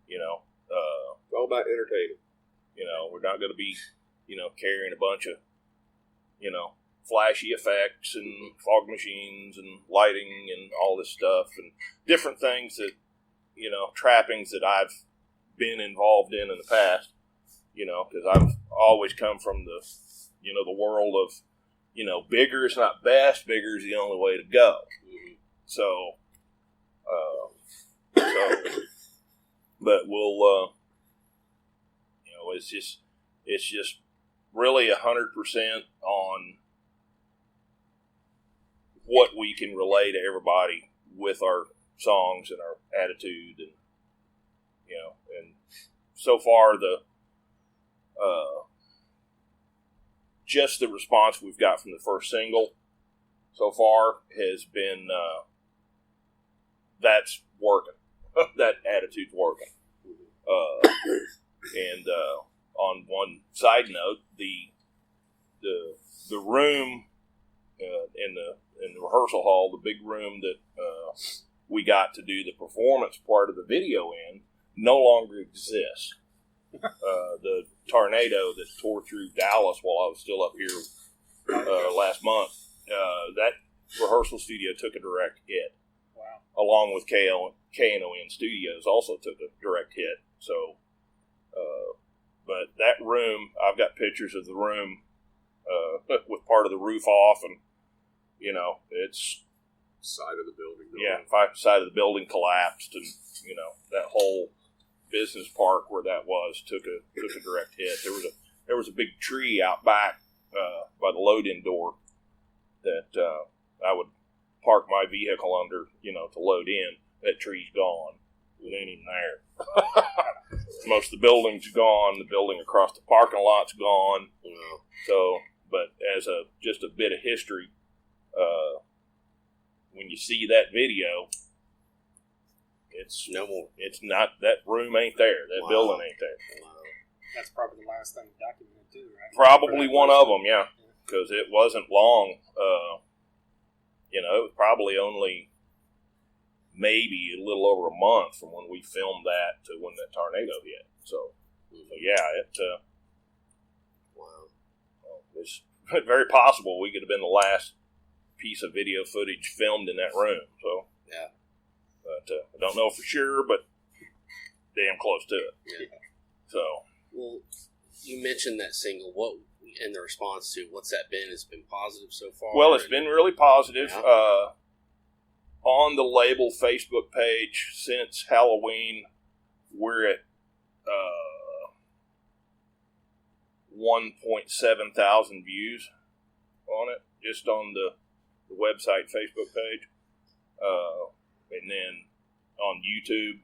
Speaker 3: You know,
Speaker 4: It's all about entertaining.
Speaker 3: you know, we're not going to be, you know, carrying a bunch of, you know, flashy effects and fog machines and lighting and all this stuff and different things that, trappings that I've been involved in the past, because I've always come from the world of, bigger is not best, bigger is the only way to go. So, but we'll, it's just really 100% on what we can relay to everybody with our songs and our attitude, and and so far just the response we've got from the first single so far has been that's working. That attitude's working. And on one side note, the room in the rehearsal hall, the big room that we got to do the performance part of the video in, no longer exists. The tornado that tore through Dallas while I was still up here last month, that rehearsal studio took a direct hit.
Speaker 5: Wow.
Speaker 3: Along with KNON Studios also took a direct hit. So, but that room, I've got pictures of the room with part of the roof off, and it's
Speaker 4: Side of the building.
Speaker 3: side of the building collapsed, and that whole business park where that was took a direct hit. There was a big tree out back by the load-in door that I would park my vehicle under, to load in. That tree's gone. It ain't even there. Most of the building's gone. The building across the parking lot's gone. So, but as just a bit of history, when you see that video, it's
Speaker 2: No more.
Speaker 3: It's not, that room ain't there. That building ain't there.
Speaker 2: Wow.
Speaker 5: That's probably the last thing documented too, right?
Speaker 3: Probably one of them, yeah, because it wasn't long. It was probably only maybe a little over a month from when we filmed that to when that tornado hit. So yeah,
Speaker 2: Wow.
Speaker 3: it's very possible we could have been the last piece of video footage filmed in that room. So
Speaker 2: Yeah.
Speaker 3: but I don't know for sure, but damn close to it.
Speaker 2: Yeah.
Speaker 3: So
Speaker 2: Well, you mentioned that single. What in the response to what's that been? It's been positive so far.
Speaker 3: well, it's been really positive.
Speaker 2: Yeah.
Speaker 3: On the label Facebook page since Halloween, we're at 1.7 thousand views on it, just on the website Facebook page. And then on YouTube,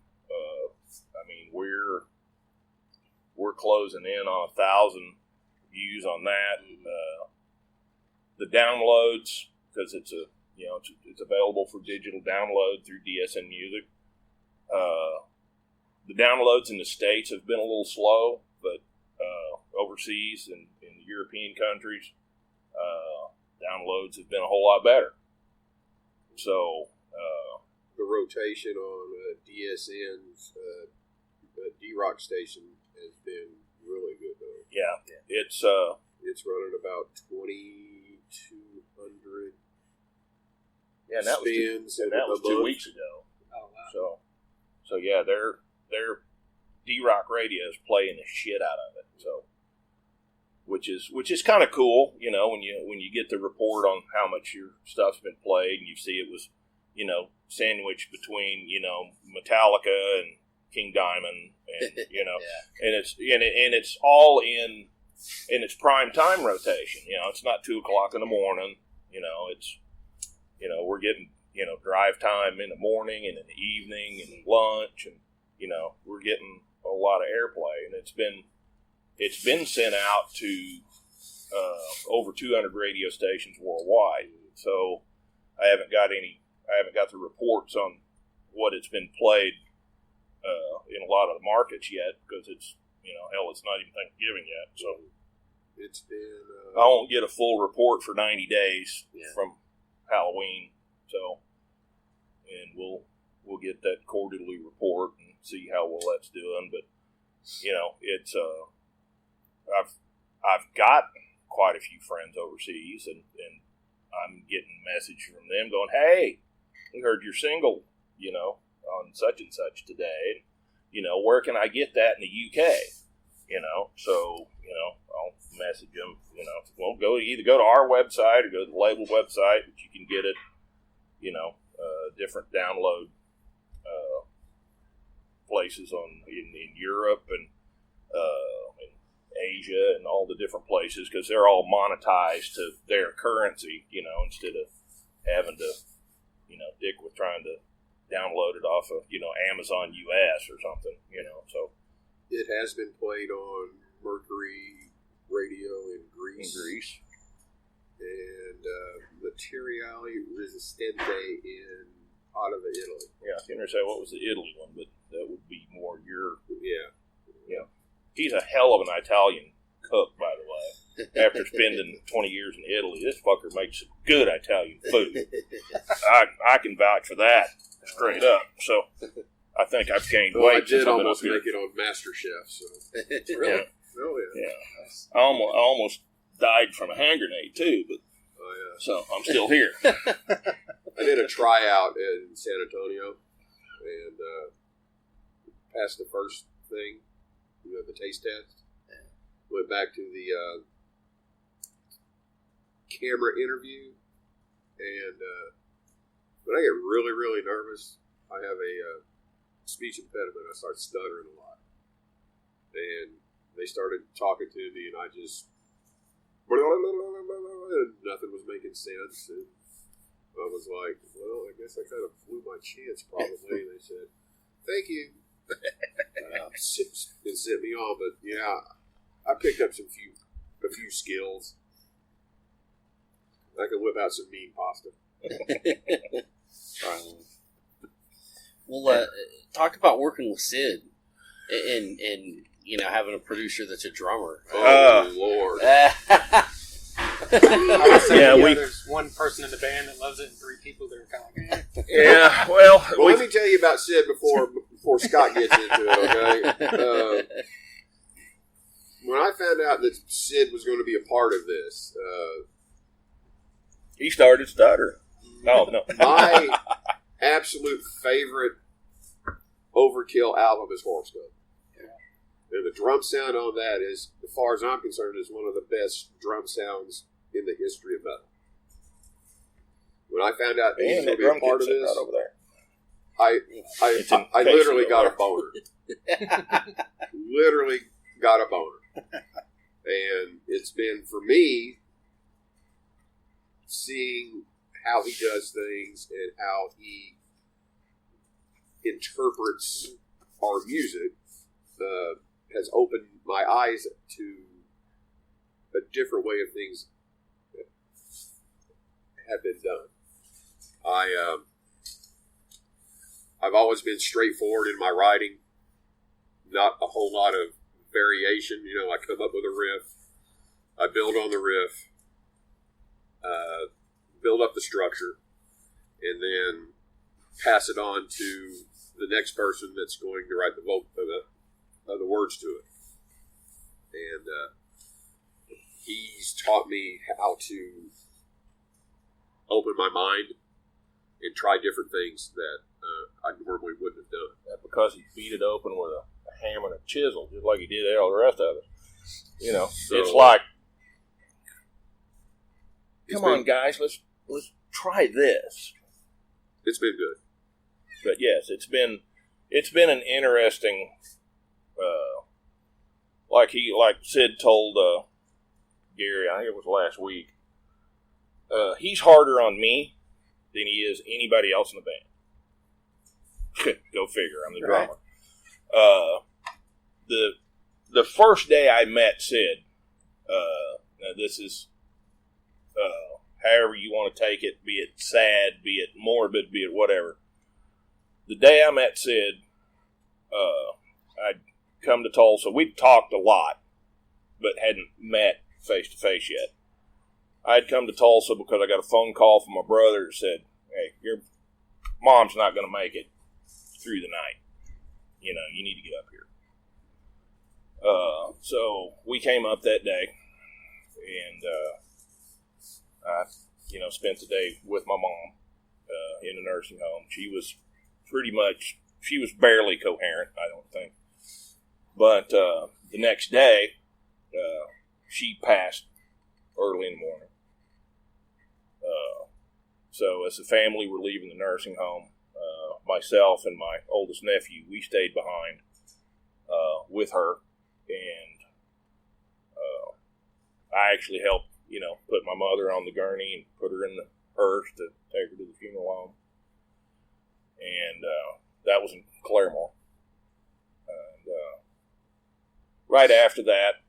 Speaker 3: we're closing in on 1,000 views on that. The downloads, because it's available for digital download through DSN Music. The downloads in the States have been a little slow, but overseas and in the European countries, downloads have been a whole lot better. So
Speaker 4: The rotation on DSN's D-Rock station has been really good, though.
Speaker 3: yeah, it's
Speaker 4: running about 2,200
Speaker 3: yeah, and that
Speaker 4: spins.
Speaker 3: was 2 weeks ago.
Speaker 5: Oh, wow.
Speaker 3: So yeah, their D-Rock radio is playing the shit out of it. So, which is kind of cool, when you get the report on how much your stuff's been played, and you see it was, sandwiched between Metallica and King Diamond, and
Speaker 2: Yeah.
Speaker 3: and it's all in its prime time rotation. It's not 2:00 in the morning. It's we're getting drive time in the morning and in the evening and lunch, and we're getting a lot of airplay, and it's been sent out to over 200 radio stations worldwide. So I haven't got the reports on what it's been played in a lot of the markets yet, because it's it's not even Thanksgiving yet. So
Speaker 4: It's been.
Speaker 3: I won't get a full report for 90 days
Speaker 2: Yeah.
Speaker 3: from Halloween. So, and we'll get that quarterly report and see how well that's doing. But it's I've got quite a few friends overseas, and I'm getting a message from them going, "Hey, we heard your single, on such and such today. Where can I get that in the UK?" So I'll message them. Well, either go to our website or go to the label website, but you can get it. Different download places in Europe and in Asia and all the different places, because they're all monetized to their currency. Instead of having to dick with trying to download it off of Amazon US or something. So
Speaker 4: it has been played on Mercury Radio in Greece. And Materiale Resistente in Padova, Italy.
Speaker 3: Yeah, I was going to say what was the Italy one, but that would be more your...
Speaker 4: Yeah.
Speaker 3: He's a hell of an Italian cook, by the way. After spending 20 years in Italy, this fucker makes some good Italian food. I can vouch for that, straight up. So I think I've gained weight.
Speaker 4: I did
Speaker 3: since I've been
Speaker 4: almost
Speaker 3: up here.
Speaker 4: make it on MasterChef. So.
Speaker 3: Really?
Speaker 4: Oh, yeah.
Speaker 3: Yeah. I almost died from a hand grenade, too, but so I'm still here.
Speaker 4: I did a tryout in San Antonio and passed the first thing, the taste test. Went back to the camera interview, and when I get really, really nervous, I have a speech impediment. I start stuttering a lot. And they started talking to me, and I just... nothing was making sense, and I was like, well, I guess I kind of blew my chance probably. And they said, thank you, and sent me on. But yeah, I picked up a few skills. I can whip out some mean pasta.
Speaker 2: Well, talk about working with Sid and having a producer that's a drummer.
Speaker 4: Oh, Lord.
Speaker 5: I would say
Speaker 3: Yeah,
Speaker 5: there's one person in the band that loves it and 3 people that are kind of like,
Speaker 3: Yeah, well,
Speaker 4: Let me tell you about Sid before Scott gets into it, okay? When I found out that Sid was going to be a part of this,
Speaker 3: he started stuttering. Oh, no.
Speaker 4: my absolute favorite Overkill album is Horoscope. And the drum sound on that is, as far as I'm concerned, is one of the best drum sounds in the history of metal. When I found out that he was going to be a part of this,
Speaker 3: right over there.
Speaker 4: I literally got a boner. Literally got a boner. And it's been, for me, seeing how he does things and how he interprets our music has opened my eyes to a different way of things that have been done. I've always been straightforward in my writing, not a whole lot of variation. I come up with a riff, I build on the riff, build up the structure, and then pass it on to the next person that's going to write the words to it. And he's taught me how to open my mind and try different things that I normally wouldn't have done.
Speaker 3: Because he beat it open with a hammer and a chisel, just like he did all the rest of it.
Speaker 4: So,
Speaker 3: it's like, come on, guys, let's try this.
Speaker 4: It's been good.
Speaker 3: But yes, it's been an interesting, like Sid told Gary, I think it was last week. He's harder on me than he is anybody else in the band. Go figure. I'm the drummer. The first day I met Sid, now this is however you want to take it, be it sad, be it morbid, be it whatever. The day I met Sid, I'd come to Tulsa. We'd talked a lot, but hadn't met face to face yet. I'd come to Tulsa because I got a phone call from my brother that said, "Hey, your mom's not going to make it through the night. You need to get up here." So we came up that day, and I, spent the day with my mom in a nursing home. She was barely coherent, I don't think. But the next day, she passed early in the morning. So as a family, we're leaving the nursing home. Myself and my oldest nephew, we stayed behind with her, and I actually helped, put my mother on the gurney and put her in the hearse to take her to the funeral home. And that was in Claremore. And right after that,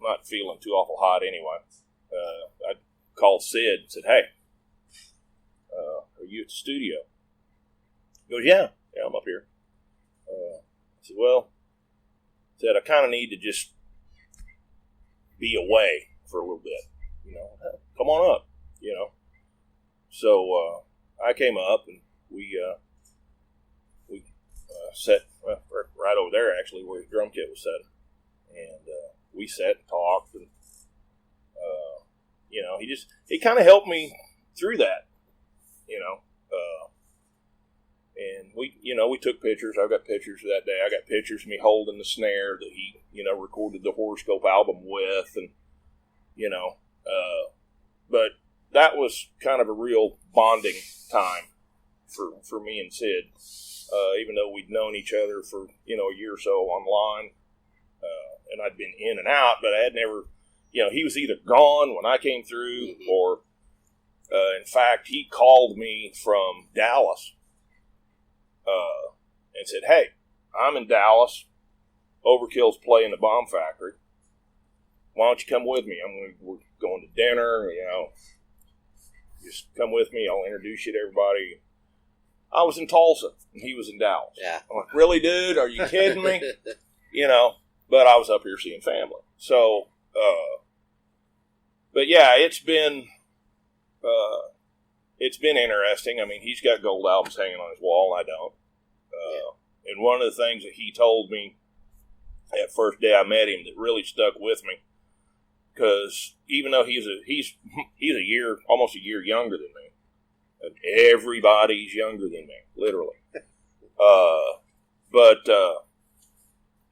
Speaker 3: not feeling too awful hot anyway, I called Sid and said, "Hey, are you at the studio?" He goes, Yeah, I'm up here. I said, "Well," I kind of need to just be away for a little bit. Come on up. So I came up, and we sat right over there, actually, where his drum kit was set. And we sat and talked, and he kind of helped me through that. And we took pictures. I've got pictures of that day. I got pictures of me holding the snare that he, recorded the Horoscope album with, and, but that was kind of a real bonding time for me and Sid. Even though we'd known each other for, a year or so online, and I'd been in and out, but I had never, he was either gone when I came through, or, in fact, he called me from Dallas, and said, "Hey, I'm in Dallas. Overkill's playing the Bomb Factory. Why don't you come with me? We're going to dinner, just come with me. I'll introduce you to everybody." I was in Tulsa, and he was in Dallas.
Speaker 2: Yeah.
Speaker 3: I'm like, "Really, dude? Are you kidding me?" But I was up here seeing family. So, but yeah, it's been interesting. I mean, he's got gold albums hanging on his wall, and I don't. And one of the things that he told me that first day I met him that really stuck with me, because even though he's almost a year younger than me, and everybody's younger than me, literally. But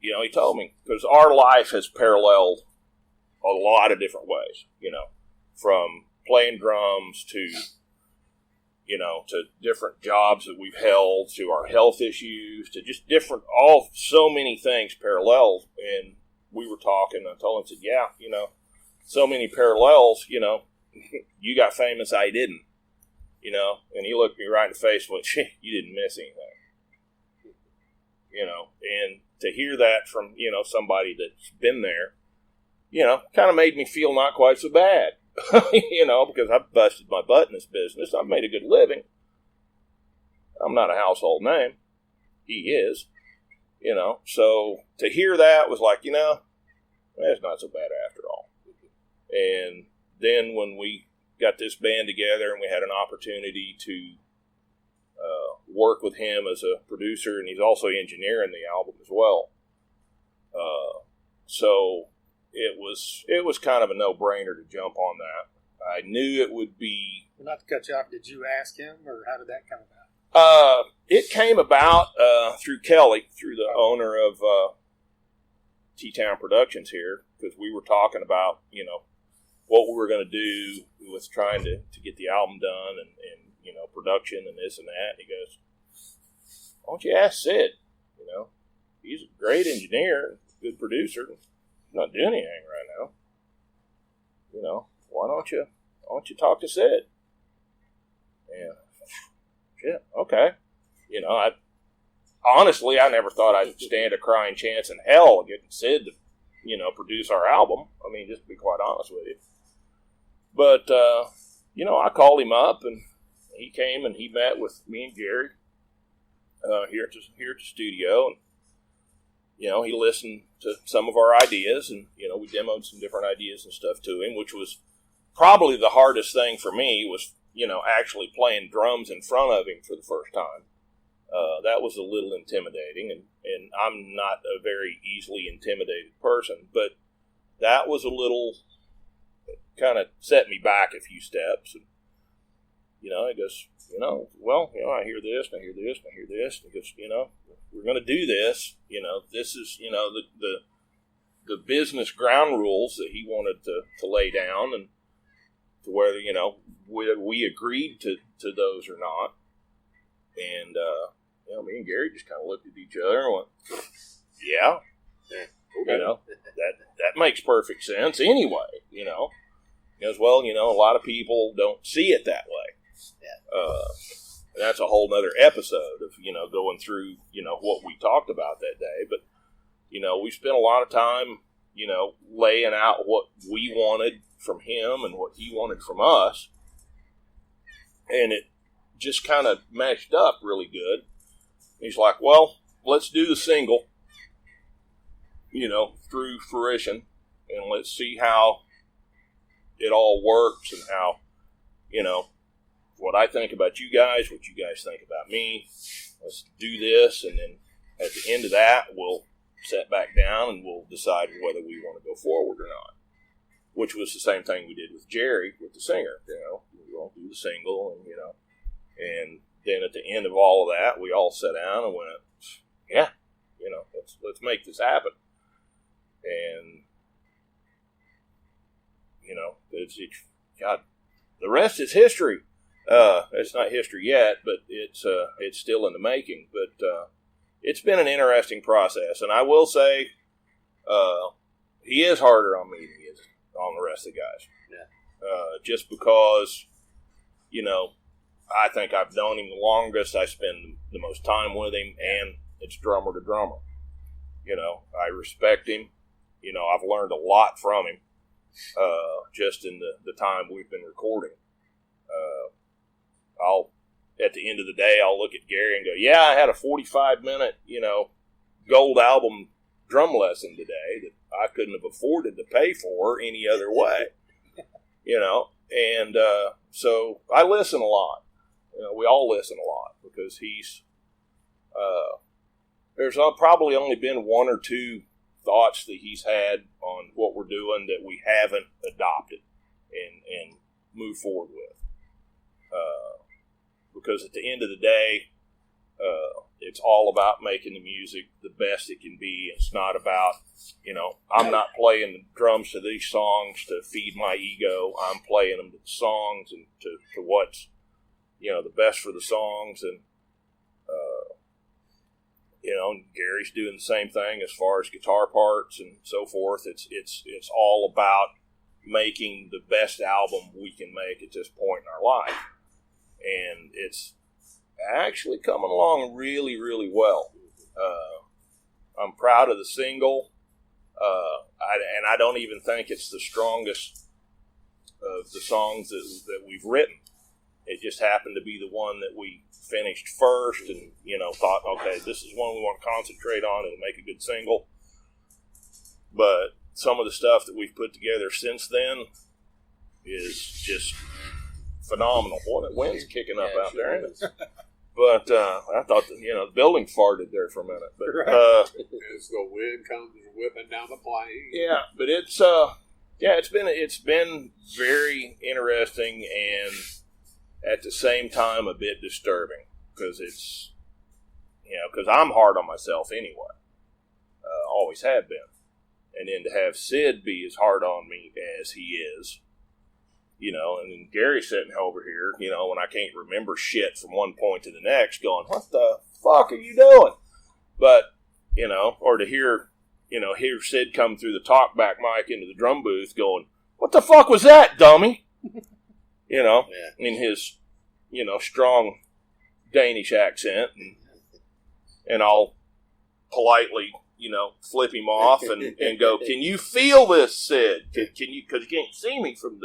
Speaker 3: he told me, because our life has paralleled a lot of different ways, from playing drums to different jobs that we've held, to our health issues, to just so many things paralleled. And we were talking, I told him, I said, "Yeah, so many parallels, you got famous, I didn't, and he looked me right in the face and went, you didn't miss anything, and to hear that from, somebody that's been there, kind of made me feel not quite so bad. Because I've busted my butt in this business. I've made a good living. I'm not a household name. He is. So to hear that was like, that's not so bad after all. And then when we got this band together and we had an opportunity to work with him as a producer, and he's also engineering the album as well. So it was kind of a no-brainer to jump on that. I knew it would be...
Speaker 5: Well, not to cut you off, did you ask him, or how did that come about?
Speaker 3: It came about through Kelly, through the owner of T-Town Productions here, because we were talking about, what we were going to do with trying to get the album done and production and this and that. And he goes, "Why don't you ask Sid? He's a great engineer, good producer. He's not doing anything right now. Why don't you talk to Sid?" And shit, okay. I never thought I'd stand a crying chance in hell of getting Sid to, produce our album. I mean, just to be quite honest with you. But, I called him up, and he came and he met with me and Gary here at the studio. And, he listened to some of our ideas, and, we demoed some different ideas and stuff to him, which was probably the hardest thing for me was, actually playing drums in front of him for the first time. That was a little intimidating, and I'm not a very easily intimidated person, but that was a little kind of set me back a few steps. And, he goes, I hear this, and I hear this, and I hear this. And he goes, we're going to do this. This is, the business ground rules that he wanted to lay down, and to whether, whether we agreed to those or not. And, me and Gary just kind of looked at each other and went, yeah, okay. That makes perfect sense anyway, As well, a lot of people don't see it that way. Yeah. That's a whole nother episode of, going through, what we talked about that day. But, we spent a lot of time, laying out what we wanted from him and what he wanted from us. And it just kind of matched up really good. He's like, well, let's do the single, through fruition, and let's see how it all works and how, what I think about you guys, what you guys think about me. Let's do this, and then at the end of that, we'll sit back down and we'll decide whether we want to go forward or not. Which was the same thing we did with Jerry, with the singer. We all do the single, and then at the end of all of that, we all sat down and went, yeah, let's make this happen. And God, the rest is history. It's not history yet, but it's still in the making. But it's been an interesting process, and I will say, he is harder on me than he is on the rest of the guys. Yeah. Just because, I think I've known him the longest. I spend the most time with him, and it's drummer to drummer. I respect him. I've learned a lot from him, just in the time we've been recording. At the end of the day, I'll look at Gary and go, yeah, I had a 45-minute, gold album drum lesson today that I couldn't have afforded to pay for any other way, and so I listen a lot. We all listen a lot because he's, there's probably only been one or two thoughts that he's had on what we're doing that we haven't adopted and moved forward with. Because at the end of the day, it's all about making the music the best it can be. It's not about, I'm not playing the drums to these songs to feed my ego. I'm playing them to the songs and to what's, the best for the songs. And, Gary's doing the same thing as far as guitar parts and so forth. It's all about making the best album we can make at this point in our life. And it's actually coming along really, really well. I'm proud of the single. And I don't even think it's the strongest of the songs that we've written. It just happened to be the one that we finished first and, thought, okay, this is one we want to concentrate on and make a good single. But some of the stuff that we've put together since then is just phenomenal. Boy, that wind's kicking up out there, isn't it? But I thought the building farted there for a minute. But
Speaker 4: as the wind comes whipping down the plain.
Speaker 3: Yeah, but it's been very interesting and at the same time a bit disturbing because it's because I'm hard on myself anyway. Always have been, and then to have Sid be as hard on me as he is. And then Gary's sitting over here, when I can't remember shit from one point to the next going, what the fuck are you doing? But, or to hear Sid come through the talkback mic into the drum booth going, what the fuck was that, dummy? In his, strong Danish accent. And I'll politely, flip him off and go, can you feel this, Sid? Can you, because you can't see me from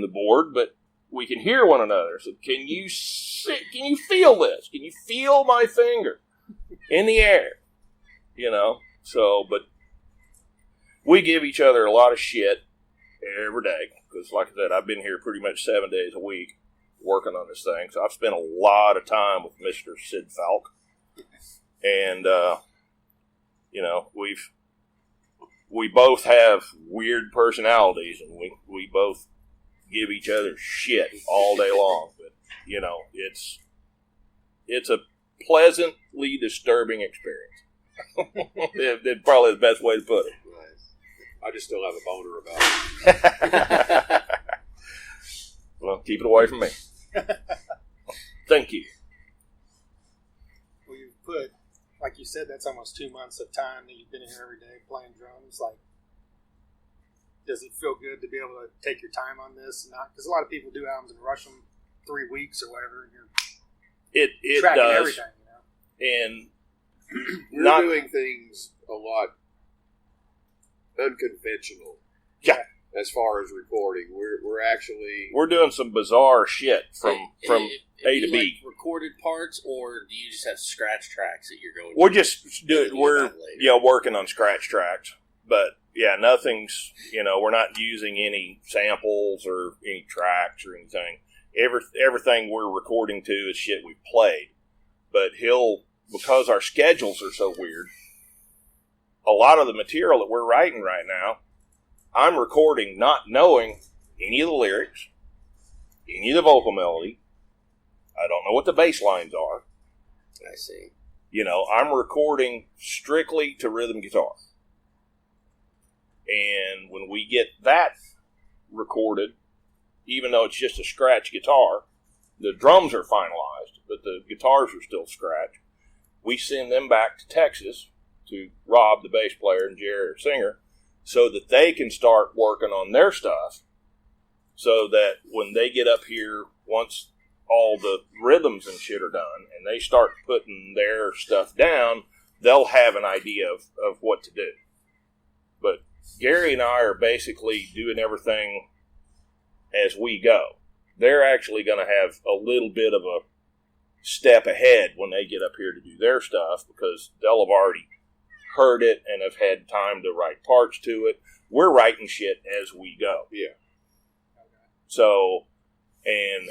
Speaker 3: the board, but we can hear one another. So can you feel this? Can you feel my finger in the air? So, but we give each other a lot of shit every day. Because like I said, I've been here pretty much 7 days a week working on this thing. So I've spent a lot of time with Mr. Sid Falk. And, we both have weird personalities, and we both give each other shit all day long. But you know, it's a pleasantly disturbing experience. It's probably the best way to put it.
Speaker 4: Nice. I just still have a boner about it.
Speaker 3: Well, keep it away from me. Thank you.
Speaker 5: Well, you've put, like you said, that's almost 2 months of time that you've been here every day playing drums. Like, does it feel good to be able to take your time on this? Because a lot of people do albums and rush them 3 weeks or whatever, and you're
Speaker 3: It
Speaker 5: tracking
Speaker 3: does,
Speaker 5: everything, you know?
Speaker 3: and
Speaker 4: We're doing things a lot unconventional.
Speaker 3: Yeah.
Speaker 4: As far as recording, we're actually
Speaker 3: we're doing some bizarre shit from A to
Speaker 2: you,
Speaker 3: B.
Speaker 2: like, recorded parts, or do you just have scratch tracks that you're going?
Speaker 3: We're just doing.
Speaker 2: Figure
Speaker 3: We're
Speaker 2: it out later.
Speaker 3: working on scratch tracks, but yeah, nothing's. We're not using any samples or any tracks or anything. Everything we're recording to is shit we've played. But because our schedules are so weird, a lot of the material that we're writing right now, I'm recording not knowing any of the lyrics, any of the vocal melody. I don't know what the bass lines are.
Speaker 2: I see.
Speaker 3: I'm recording strictly to rhythm guitar. And when we get that recorded, even though it's just a scratch guitar, the drums are finalized, but the guitars are still scratch. We send them back to Texas to Rob, the bass player, and Jerry, our singer, so that they can start working on their stuff, so that when they get up here, once all the rhythms and shit are done, and they start putting their stuff down, they'll have an idea of what to do. But Gary and I are basically doing everything as we go. They're actually going to have a little bit of a step ahead when they get up here to do their stuff, because they'll have already heard it and have had time to write parts to it. We're writing shit as we go.
Speaker 4: Yeah.
Speaker 3: So, and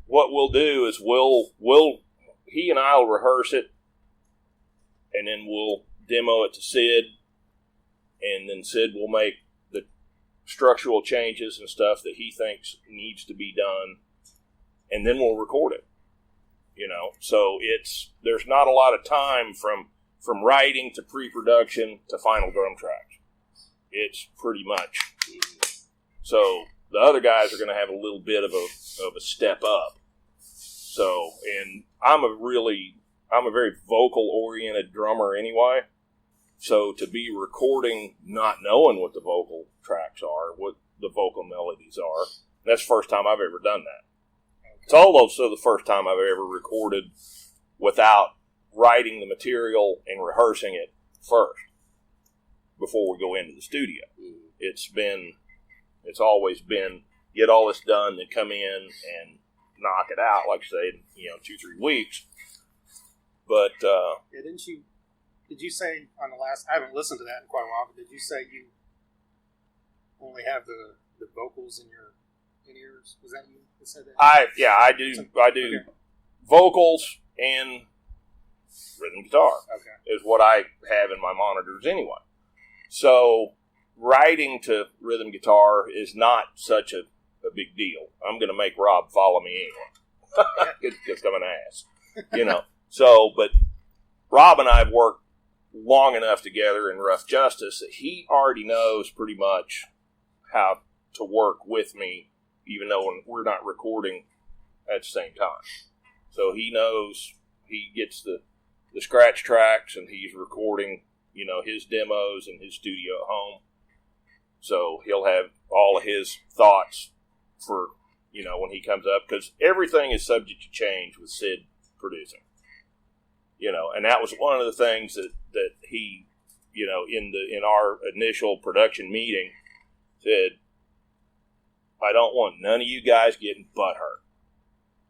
Speaker 3: what we'll do is he and I'll rehearse it, and then we'll demo it to Sid, and then Sid will make the structural changes and stuff that he thinks needs to be done, and then we'll record it. So there's not a lot of time from writing to pre-production to final drum tracks. It's pretty much. So the other guys are going to have a little bit of a step up. So, and I'm a very vocal oriented drummer anyway. So to be recording not knowing what the vocal tracks are, what the vocal melodies are, that's the first time I've ever done that. It's also the first time I've ever recorded without writing the material and rehearsing it first before we go into the studio. It's always been get all this done, then come in and knock it out, like I say, 2-3 weeks. But
Speaker 5: Yeah, did you say on the last, I haven't listened to that in quite a while, but did you say you only have the vocals in your in-ears? Was that you that said that?
Speaker 3: I do
Speaker 5: Okay.
Speaker 3: vocals and rhythm guitar.
Speaker 5: Okay.
Speaker 3: Is what I have in my monitors anyway. So writing to rhythm guitar is not such a big deal. I'm going to make Rob follow me anyway. Because I'm an ass. So, but Rob and I have worked long enough together in Rough Justice that he already knows pretty much how to work with me, even though we're not recording at the same time. So he knows, he gets the scratch tracks, and he's recording, his demos in his studio at home. So he'll have all of his thoughts for, when he comes up, because everything is subject to change with Sid producing. And that was one of the things that he, in our initial production meeting said, I don't want none of you guys getting butthurt,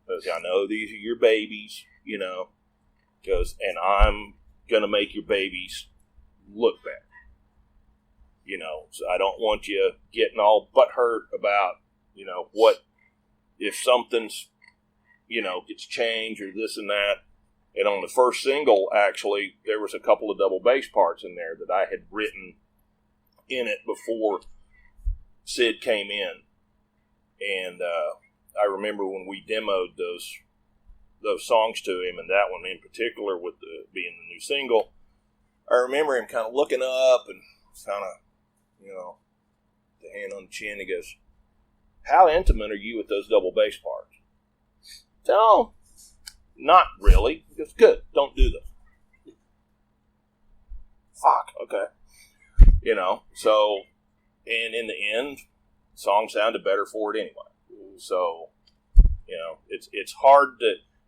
Speaker 3: because I know these are your babies, and I'm going to make your babies look better. So I don't want you getting all butthurt about, what, if something's, gets changed or this and that. And on the first single, actually, there was a couple of double bass parts in there that I had written in it before Sid came in, and I remember when we demoed those songs to him, and that one in particular with being the new single. I remember him kind of looking up and kind of, the hand on the chin. He goes, "How intimate are you with those double bass parts?" No, not really. He goes, "Good, don't do them." Fuck, okay. So, and in the end, the song sounded better for it anyway. So,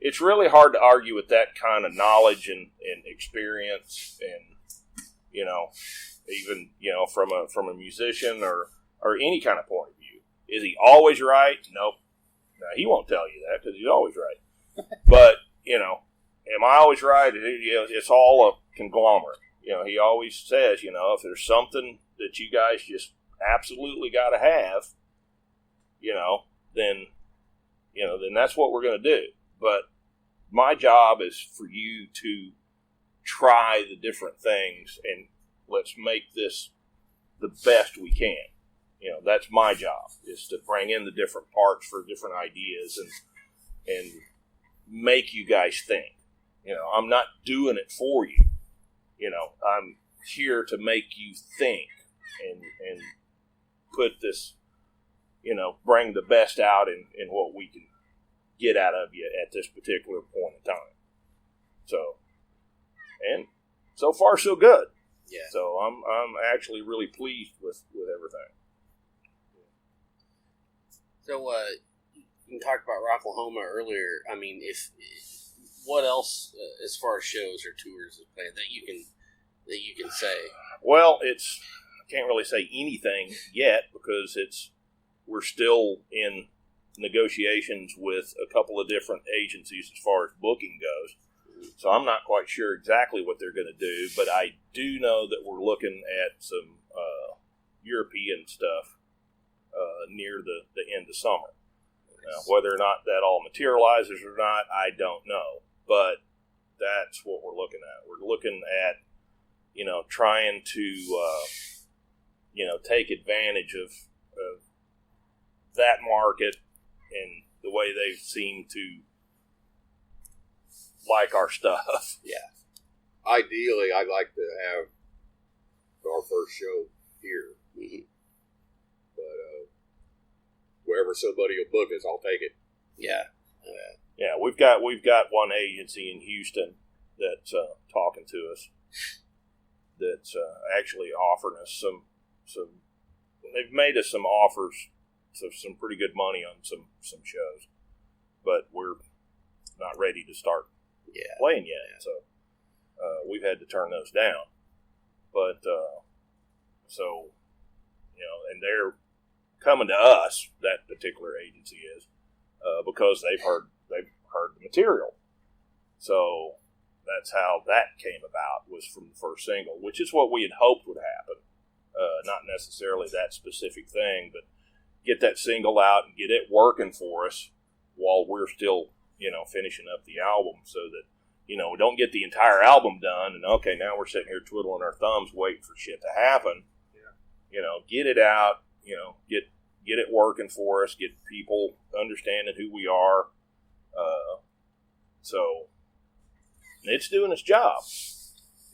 Speaker 3: it's really hard to argue with that kind of knowledge and experience, and even from a musician or any kind of point of view. Is he always right? Nope. No, he won't tell you that because he's always right. But am I always right? It's all a conglomerate. He always says, if there's something that you guys just absolutely got to have, then that's what we're going to do. But my job is for you to try the different things and let's make this the best we can. That's my job, is to bring in the different parts for different ideas and make you guys think. I'm not doing it for you. I'm here to make you think and put this, bring the best out in what we can get out of you at this particular point in time. So, and so far so good.
Speaker 2: Yeah.
Speaker 3: So I'm actually really pleased with everything.
Speaker 2: So you talked about Rocklahoma earlier. I mean, if what else as far as shows or tours is planned that you can say?
Speaker 3: Well, I can't really say anything yet because we're still in negotiations with a couple of different agencies as far as booking goes. So I'm not quite sure exactly what they're going to do, but I do know that we're looking at some European stuff near the end of summer. Now, whether or not that all materializes or not, I don't know. But that's what we're looking at. We're looking at, trying to, take advantage of that market and the way they seem to like our stuff.
Speaker 2: Yeah.
Speaker 4: Ideally, I'd like to have our first show here.
Speaker 2: Mm-hmm.
Speaker 4: But wherever somebody will book us, I'll take it.
Speaker 2: Yeah.
Speaker 3: Yeah, we've got one agency in Houston that's talking to us. That's actually offering us some. They've made us some offers of some pretty good money on some shows, but we're not ready to start playing yet. So we've had to turn those down. But and they're coming to us. That particular agency is because they've heard the material. So that's how that came about, was from the first single, which is what we had hoped would happen. Not necessarily that specific thing, but get that single out and get it working for us while we're still, finishing up the album, so that, we don't get the entire album done and okay, now we're sitting here twiddling our thumbs waiting for shit to happen. Yeah. Get it out, get it working for us, get people understanding who we are. So it's doing its job.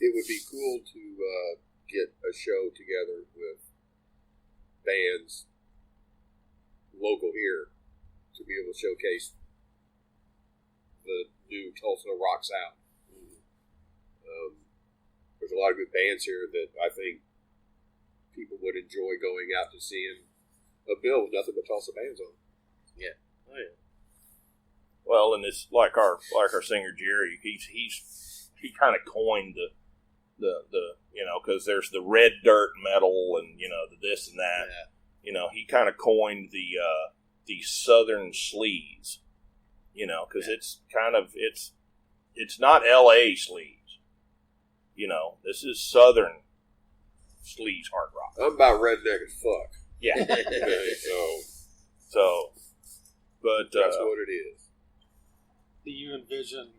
Speaker 4: It would be cool to get a show together with bands local here to be able to showcase the new Tulsa rock sound. There's a lot of good bands here that I think people would enjoy going out to seeing a bill with nothing but Tulsa bands on.
Speaker 2: Yeah. Oh yeah.
Speaker 3: Well, and it's like our singer Jerry. He kind of coined the because there's the red dirt metal and the this and that. Yeah. He kind of coined the southern sleaze. Because it's not L.A. sleaze. This is southern sleaze hard rock.
Speaker 4: I'm about redneck as fuck.
Speaker 3: Yeah. But
Speaker 4: that's what it is.
Speaker 5: Do you envision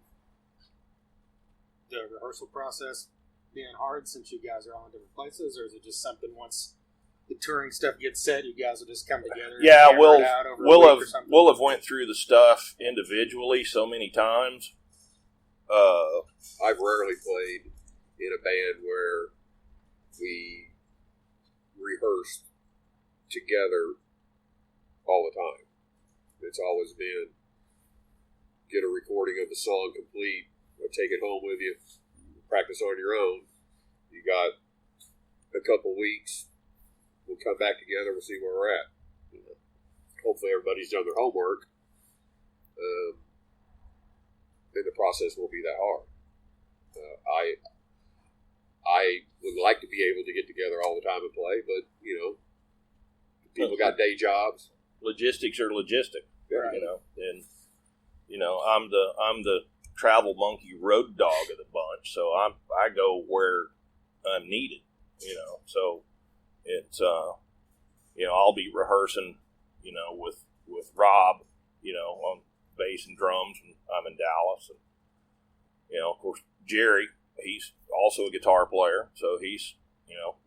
Speaker 5: the rehearsal process being hard since you guys are all in different places, or is it just something once the touring stuff gets set, you guys will just come together.
Speaker 3: Yeah,
Speaker 5: and hammer it out over a
Speaker 3: we'll
Speaker 5: week
Speaker 3: have
Speaker 5: or something?
Speaker 3: we'll have went through the stuff individually so many times.
Speaker 4: I've rarely played in a band where we rehearsed together all the time. It's always been get a recording of the song complete, or take it home with you, practice on your own. You got a couple weeks, we'll come back together, we'll see where we're at. Hopefully everybody's done their homework. And the process won't be that hard. I would like to be able to get together all the time and play, but people got day jobs.
Speaker 3: Logistics are logistics,
Speaker 4: Yeah.
Speaker 3: and I'm the travel monkey road dog of the bunch, so I go where I'm needed, So it's I'll be rehearsing, with Rob, on bass and drums, and I'm in Dallas, and of course Jerry, he's also a guitar player, so he's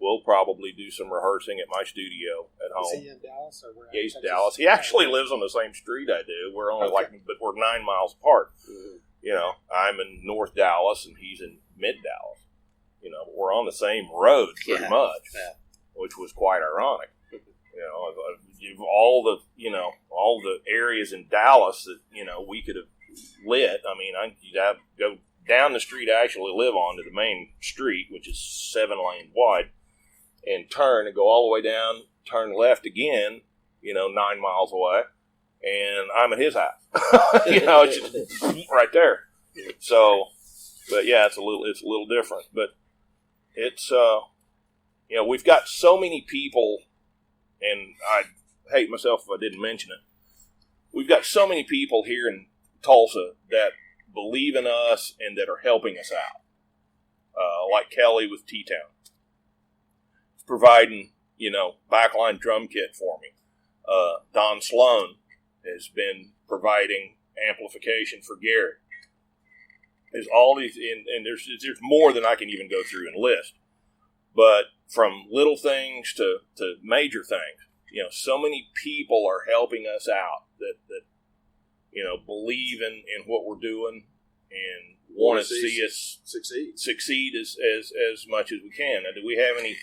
Speaker 3: we'll probably do some rehearsing at my studio at home.
Speaker 5: Is he in Dallas or where?
Speaker 3: Yeah, he's in Dallas. He actually lives on the same street I do. We're only but we're 9 miles apart.
Speaker 4: Mm-hmm.
Speaker 3: I'm in North Dallas and he's in Mid Dallas. But we're on the same road pretty much, which was quite ironic. Of all the areas in Dallas that we could have lit. I mean, you'd have to go down the street I actually live on to the main street, which is 7 lanes wide, and turn and go all the way down, turn left again, 9 miles away, and I'm at his house. It's just right there. So, but yeah, it's a little different. But it's we've got so many people, and I hate myself if I didn't mention it. We've got so many people here in Tulsa that believe in us and that are helping us out. Like Kelly with T-Town. He's providing, backline drum kit for me. Don Sloan has been providing amplification for Gary. There's all these, and there's more than I can even go through and list. But from little things to major things, so many people are helping us out that believe in what we're doing and want to see us succeed as much as we can. Now, do we have any,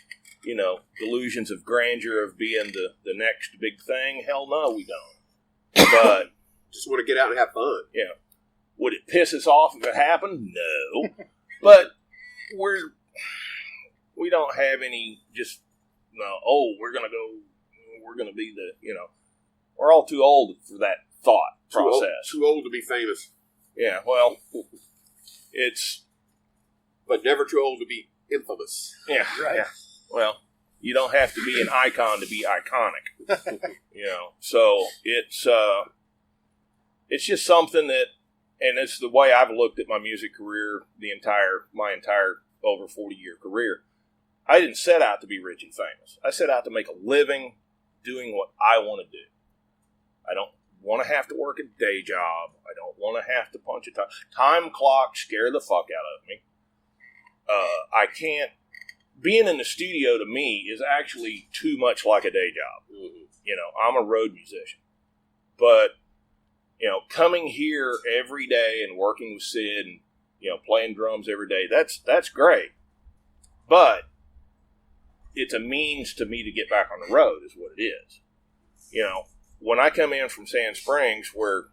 Speaker 3: delusions of grandeur of being the next big thing? Hell no, we don't. But
Speaker 4: just want to get out and have fun.
Speaker 3: Yeah. Would it piss us off if it happened? No. But we don't have any we're going to be we're all too old for that thought process.
Speaker 4: Too old to be famous.
Speaker 3: Yeah, well,
Speaker 4: but never too old to be infamous.
Speaker 3: Yeah, right. Yeah. Well, you don't have to be an icon to be iconic. So it's just something that, and it's the way I've looked at my music career, my entire over 40-year career. I didn't set out to be rich and famous. I set out to make a living doing what I want to do. I don't want to have to work a day job. I don't want to have to punch a time clock, scare the fuck out of me. I can't. Being in the studio to me is actually too much like a day job. Mm-hmm. I'm a road musician. But, coming here every day and working with Sid and, playing drums every day, that's great. But it's a means to me to get back on the road is what it is. When I come in from Sand Springs where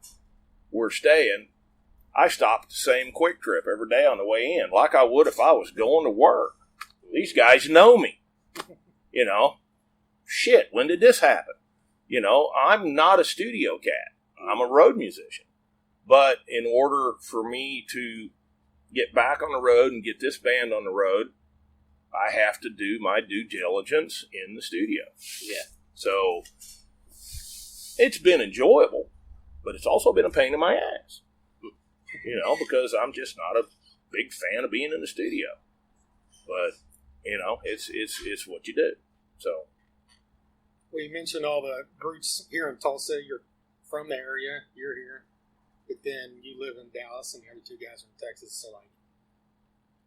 Speaker 3: we're staying, I stop at the same Quick Trip every day on the way in, like I would if I was going to work. These guys know me. Shit, when did this happen? I'm not a studio cat. I'm a road musician. But in order for me to get back on the road and get this band on the road, I have to do my due diligence in the studio.
Speaker 2: Yeah.
Speaker 3: So it's been enjoyable, but it's also been a pain in my ass. Because I'm just not a big fan of being in the studio. But, it's what you do. So.
Speaker 5: Well, you mentioned all the groups here in Tulsa. You're from the area. You're here. But then you live in Dallas, and the other two guys are in Texas. So,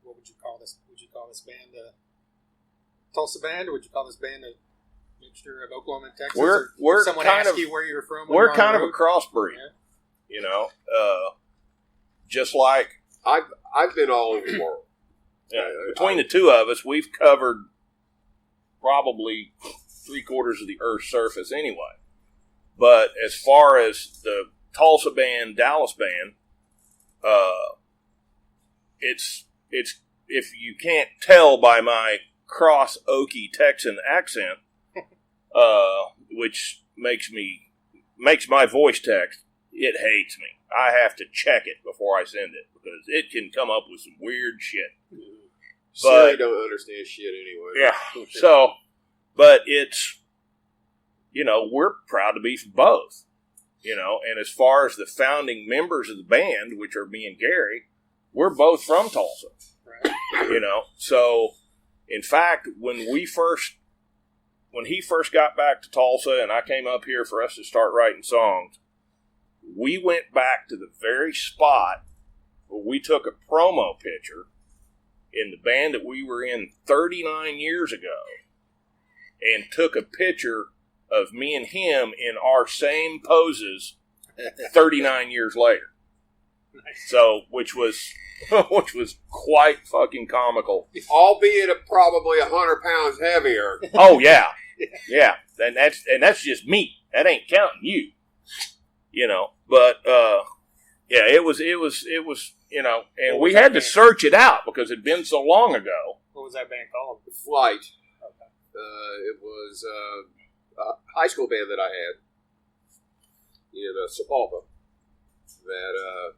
Speaker 5: what would you call this? Would you call this band a Tulsa band, or would you call this band a mixture of Oklahoma and Texas?
Speaker 3: We're
Speaker 5: Or someone
Speaker 3: kind
Speaker 5: asked
Speaker 3: of
Speaker 5: you where you're from?
Speaker 3: we're kind of a crossbreed,
Speaker 5: Yeah.
Speaker 3: Just like
Speaker 4: I've been all over the world.
Speaker 3: between the two of us, we've covered probably 3/4 of the Earth's surface anyway. But as far as the Tulsa band, Dallas band, it's if you can't tell by my cross Okie Texan accent, which makes my voice text, it hates me. I have to check it before I send it because it can come up with some weird shit.
Speaker 4: Siri don't understand shit anyway.
Speaker 3: Yeah. So, but it's, we're proud to be from both, and as far as the founding members of the band, which are me and Gary, we're both from Tulsa,
Speaker 5: Right.
Speaker 3: So in fact, when he first got back to Tulsa and I came up here for us to start writing songs, we went back to the very spot where we took a promo picture in the band that we were in 39 years ago and took a picture of me and him in our same poses 39 years later.
Speaker 5: Nice.
Speaker 3: So, which was quite fucking comical.
Speaker 4: Albeit probably 100 pounds heavier.
Speaker 3: Oh yeah, yeah. And that's just me. That ain't counting you. But yeah, it was, and we had to search it out because it'd been so long ago.
Speaker 5: What was that band called?
Speaker 4: Flight.
Speaker 5: Okay.
Speaker 4: It was a high school band that I had in Sepulpa that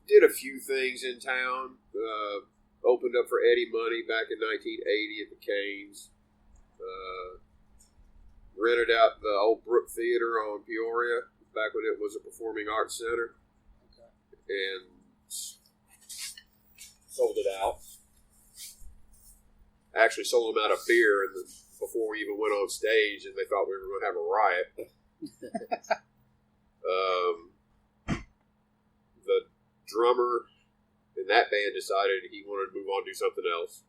Speaker 4: did a few things in town. Opened up for Eddie Money back in 1980 at the Canes. Rented out the old Brook Theater on Peoria back when it was a performing arts center.
Speaker 5: Okay.
Speaker 4: And sold it out. Actually sold them out of beer before we even went on stage, and they thought we were going to have a riot. The drummer in that band decided he wanted to move on and do something else.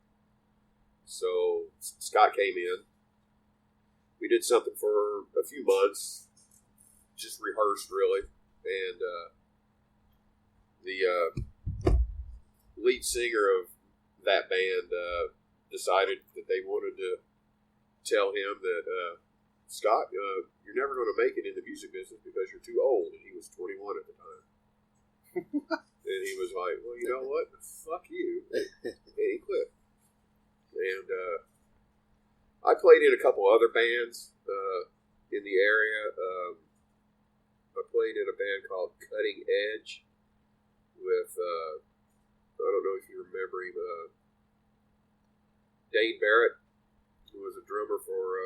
Speaker 4: So Scott came in. We did something for a few months, just rehearsed really, and the lead singer of that band decided that they wanted to tell him that Scott, you're never going to make it in the music business because you're too old, and he was 21 at the time. And he was like, well, you know what? Fuck you. And he quit. And I played in a couple other bands in the area. I played in a band called Cutting Edge with, I don't know if you remember him, Dane Barrett, who was a drummer for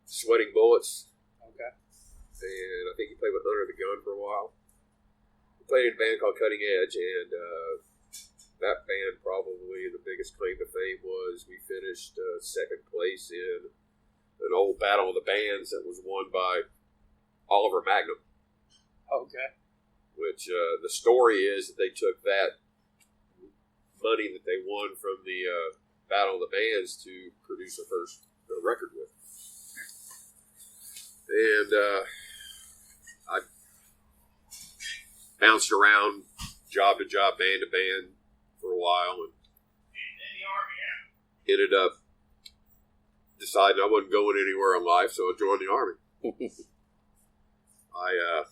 Speaker 4: Sweating Bullets.
Speaker 5: Okay.
Speaker 4: And I think he played with Under the Gun for a while. We played in a band called Cutting Edge, and that band probably the biggest claim to fame was we finished second place in an old battle of the bands that was won by Oliver Magnum.
Speaker 5: Okay.
Speaker 4: Which the story is that they took that money that they won from the Battle of the Bands to produce their first record with. And I bounced around job to job, band to band for a while, and ended up deciding I wasn't going anywhere in life, so I joined the Army. I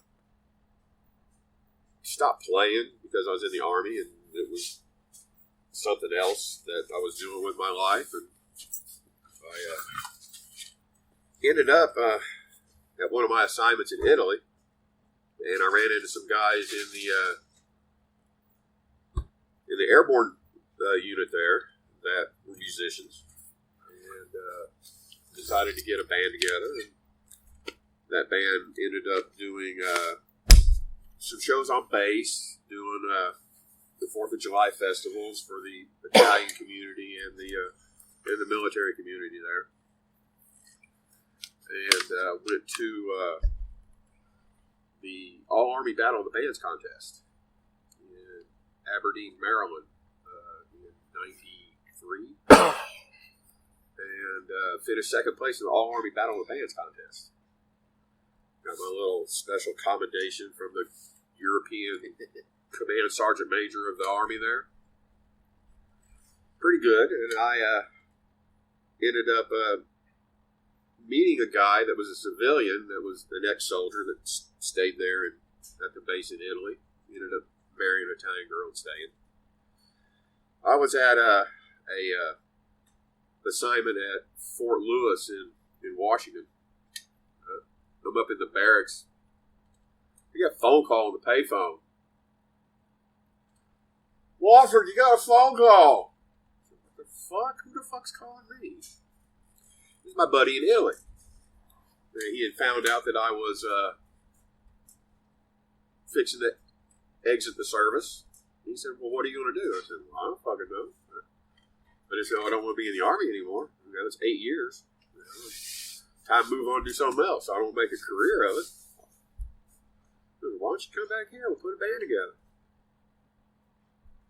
Speaker 4: stopped playing because I was in the Army, and it was something else that I was doing with my life, and I ended up at one of my assignments in Italy, and I ran into some guys in the airborne unit there that were musicians, and decided to get a band together, and that band ended up doing some shows on bass, doing the 4th of July festivals for the Italian community and the military community there. And went to the All-Army Battle of the Bands contest in Aberdeen, Maryland in 93. and finished second place in the All Army Battle of the Bands contest. Got my little special commendation from the European Command Sergeant Major of the Army there. Pretty good, and I ended up meeting a guy that was a civilian that was an ex-soldier that stayed there at the base in Italy. He ended up marrying an Italian girl and staying. I was at a assignment at Fort Lewis in Washington. I'm up in the barracks. I got a phone call on the payphone. Wofford, you got a phone call. What the fuck? Who the fuck's calling me? This is my buddy in Italy. He had found out that I was fixing to exit the service. He said, well, what are you going to do? I said, well, I don't fucking know. I just know I don't want to be in the Army anymore. That's 8 years. Time to move on and do something else. I don't make a career of it. Said, why don't you come back here? We'll put a band together.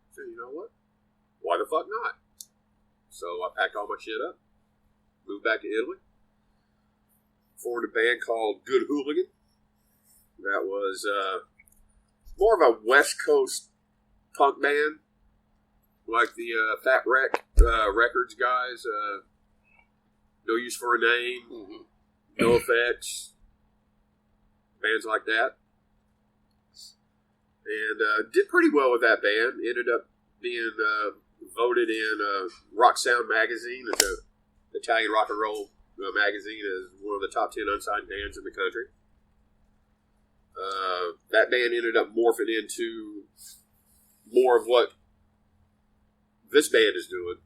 Speaker 4: I said, you know what? Why the fuck not? So I packed all my shit up, moved back to Italy, formed a band called Good Hooligan. That was more of a West Coast punk band, like the Fat Wreck Records guys. No Use for a Name, No Effects, bands like that. And did pretty well with that band. Ended up being voted in Rock Sound magazine, it's an Italian rock and roll magazine, as one of the top 10 unsigned bands in the country. That band ended up morphing into more of what this band is doing.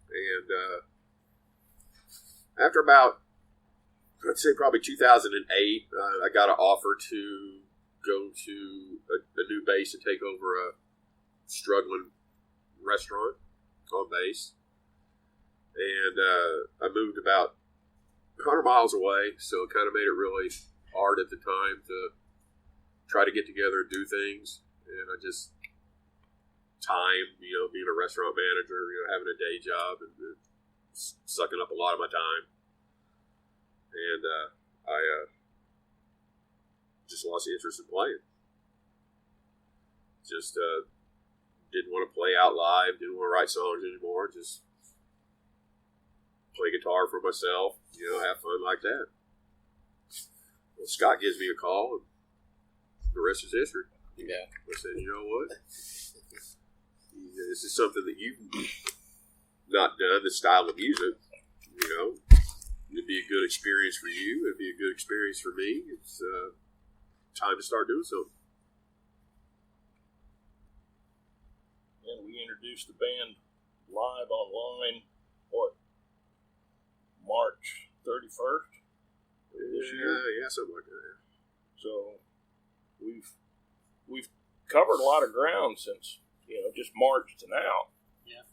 Speaker 4: And after about, I'd say probably 2008, I got an offer to go to a new base and take over a struggling restaurant on base. And I moved about 100 miles away, so it kind of made it really hard at the time to try to get together and do things. And I just, being a restaurant manager, having a day job and sucking up a lot of my time. And I just lost the interest in playing. Just didn't want to play out live, didn't want to write songs anymore, just play guitar for myself, have fun like that. Well, Scott gives me a call, and the rest is history.
Speaker 2: Yeah.
Speaker 4: I said, you know what? This is something that you've not done, this style of music. It'd be a good experience for you. It'd be a good experience for me. It's time to start doing something.
Speaker 3: And we introduced the band live online, March 31st this year?
Speaker 4: Yeah, something like that.
Speaker 3: So we've covered a lot of ground since, just March to now.
Speaker 5: Yeah.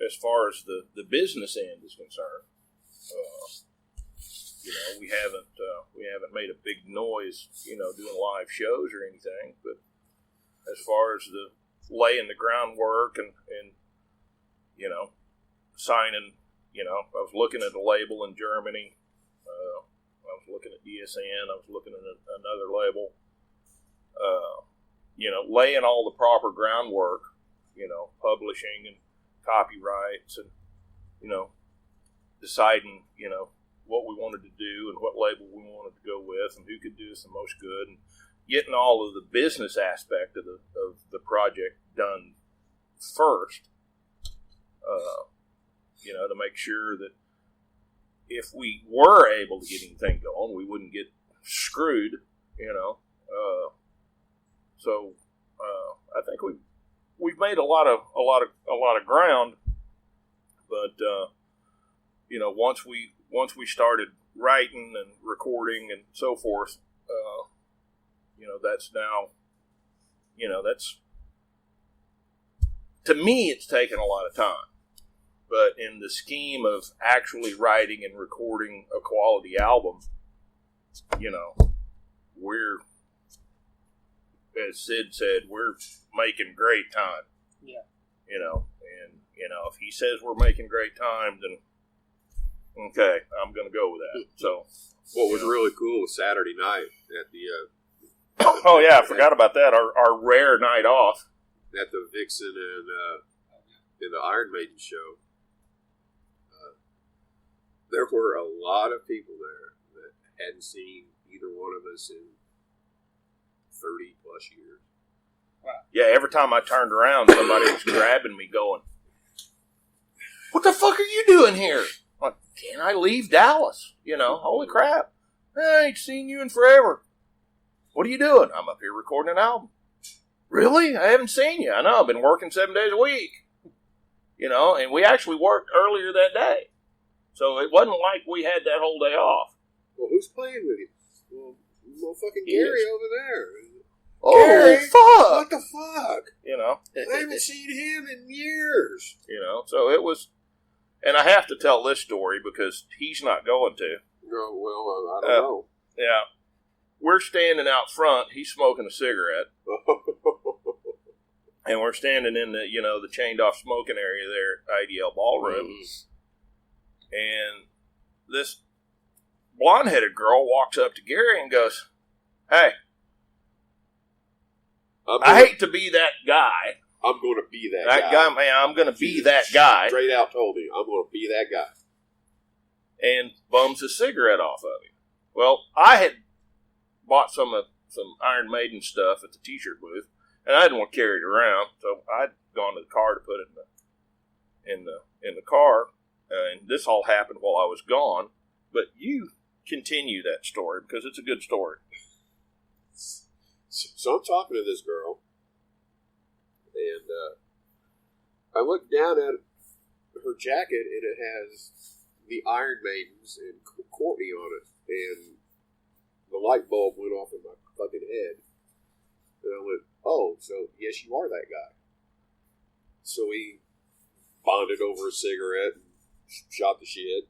Speaker 3: As far as the business end is concerned, we haven't made a big noise, doing live shows or anything. But as far as the laying the groundwork and signing, I was looking at a label in Germany. I was looking at DSN. I was looking at another label. Laying all the proper groundwork, publishing and copyrights and, deciding, what we wanted to do and what label we wanted to go with and who could do us the most good, and getting all of the business aspect of the project done first, to make sure that if we were able to get anything going, we wouldn't get screwed, So I think we've made a lot of ground, but once we started writing and recording and so forth, that's now, that's, to me, it's taken a lot of time. But in the scheme of actually writing and recording a quality album, we're, as Sid said, we're making great time.
Speaker 5: Yeah.
Speaker 3: And If he says we're making great time, then okay, I'm going to go with that. So,
Speaker 4: what was really cool was Saturday night at the
Speaker 3: oh yeah, I forgot about that. Our rare night off
Speaker 4: at the Vixen and the Iron Maiden show. There were a lot of people there that hadn't seen either one of us in 30 plus years.
Speaker 3: Yeah, every time I turned around, somebody was grabbing me, going, "What the fuck are you doing here?" I'm like, can I leave Dallas? Holy crap! I ain't seen you in forever. What are you doing? I'm up here recording an album. Really? I haven't seen you. I know. I've been working 7 days a week. And we actually worked earlier that day. So it wasn't like we had that whole day off.
Speaker 4: Well, who's playing with you? Well, motherfucking Gary over there.
Speaker 3: Oh,
Speaker 4: Gary,
Speaker 3: fuck!
Speaker 4: what the fuck? I haven't seen him in years.
Speaker 3: So it was, and I have to tell this story because he's not going to.
Speaker 4: No, well, I don't know.
Speaker 3: Yeah. We're standing out front. He's smoking a cigarette. And we're standing in the, the chained off smoking area there at IDL Ballroom.
Speaker 2: Mm-hmm.
Speaker 3: And this blonde-headed girl walks up to Gary and goes, "Hey, I hate to be that guy.
Speaker 4: I'm going to be that
Speaker 3: guy. Man, I'm going to be that guy."
Speaker 4: Straight out told me, I'm going to be that guy.
Speaker 3: And bums a cigarette off of him. Well, I had bought some Iron Maiden stuff at the T-shirt booth, and I didn't want to carry it around, so I'd gone to the car to put it in the car. And this all happened while I was gone. But you continue that story because it's a good story.
Speaker 4: So I'm talking to this girl, and I look down at her jacket, and it has the Iron Maidens and Courtney on it, and the light bulb went off in my fucking head. And I went, "Oh, so yes, you are that guy." So we bonded over a cigarette and shot the shit.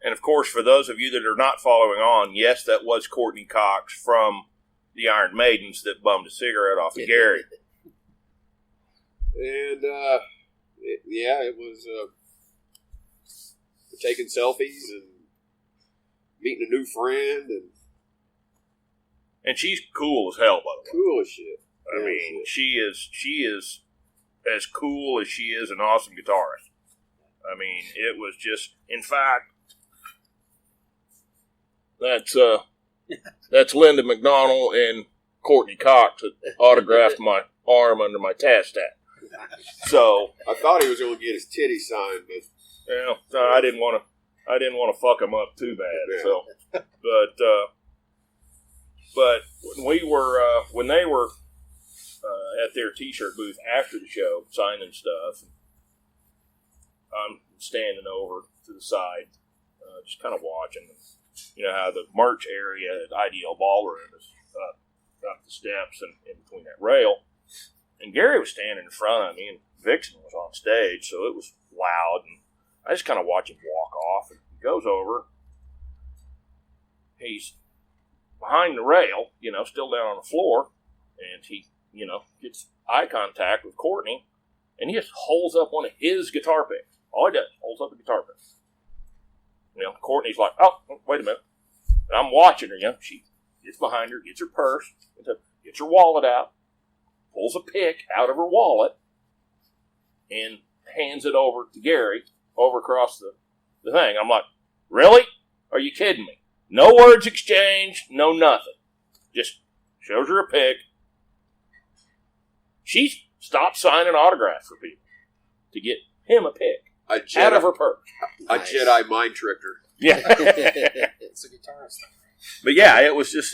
Speaker 3: And of course, for those of you that are not following on, yes, that was Courtney Cox from the Iron Maidens that bummed a cigarette off of Gary.
Speaker 4: And it was taking selfies and meeting a new friend,
Speaker 3: and she's cool as hell, by the way.
Speaker 4: Cool as shit.
Speaker 3: I mean, she is as cool as she is an awesome guitarist. I mean, it was just, in fact, that's Linda McDonald and Courtney Cox that autographed my arm under my task-stat. So
Speaker 4: I thought he was going to get his titty signed, but
Speaker 3: I didn't want to fuck him up too bad. Yeah. So, but when they were at their T-shirt booth after the show signing stuff, I'm standing over to the side, just kind of watching. How the merch area at IDL Ballroom is up the steps and in between that rail. And Gary was standing in front of me, and Vixen was on stage, so it was loud. And I just kind of watch him walk off, and he goes over. He's behind the rail, still down on the floor, and he, gets eye contact with Courtney, and he just holds up one of his guitar picks. All he does, holds up the guitar pick. Courtney's like, "Oh, wait a minute." And I'm watching her, she gets behind her, gets her purse, gets her wallet out, pulls a pick out of her wallet, and hands it over to Gary over across the thing. I'm like, "Really? Are you kidding me?" No words exchanged, no nothing. Just shows her a pick. She stopped signing autographs for people to get him a pick out of her purse.
Speaker 4: A Jedi mind tricked her.
Speaker 3: Yeah.
Speaker 5: It's a guitarist thing.
Speaker 3: But yeah, it was just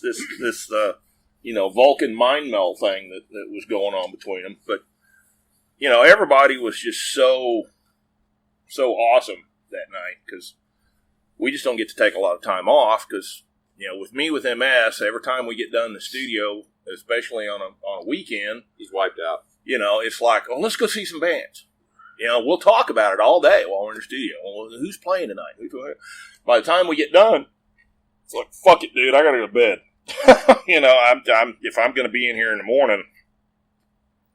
Speaker 3: this Vulcan mind meld thing that was going on between them. But everybody was just so awesome that night because we just don't get to take a lot of time off because with me with MS, every time we get done in the studio, especially on a weekend,
Speaker 4: he's wiped out.
Speaker 3: It's like, "Oh, let's go see some bands." We'll talk about it all day while we're in the studio. Well, who's playing tonight? By the time we get done, it's like, "Fuck it, dude. I gotta go to bed." if I'm going to be in here in the morning,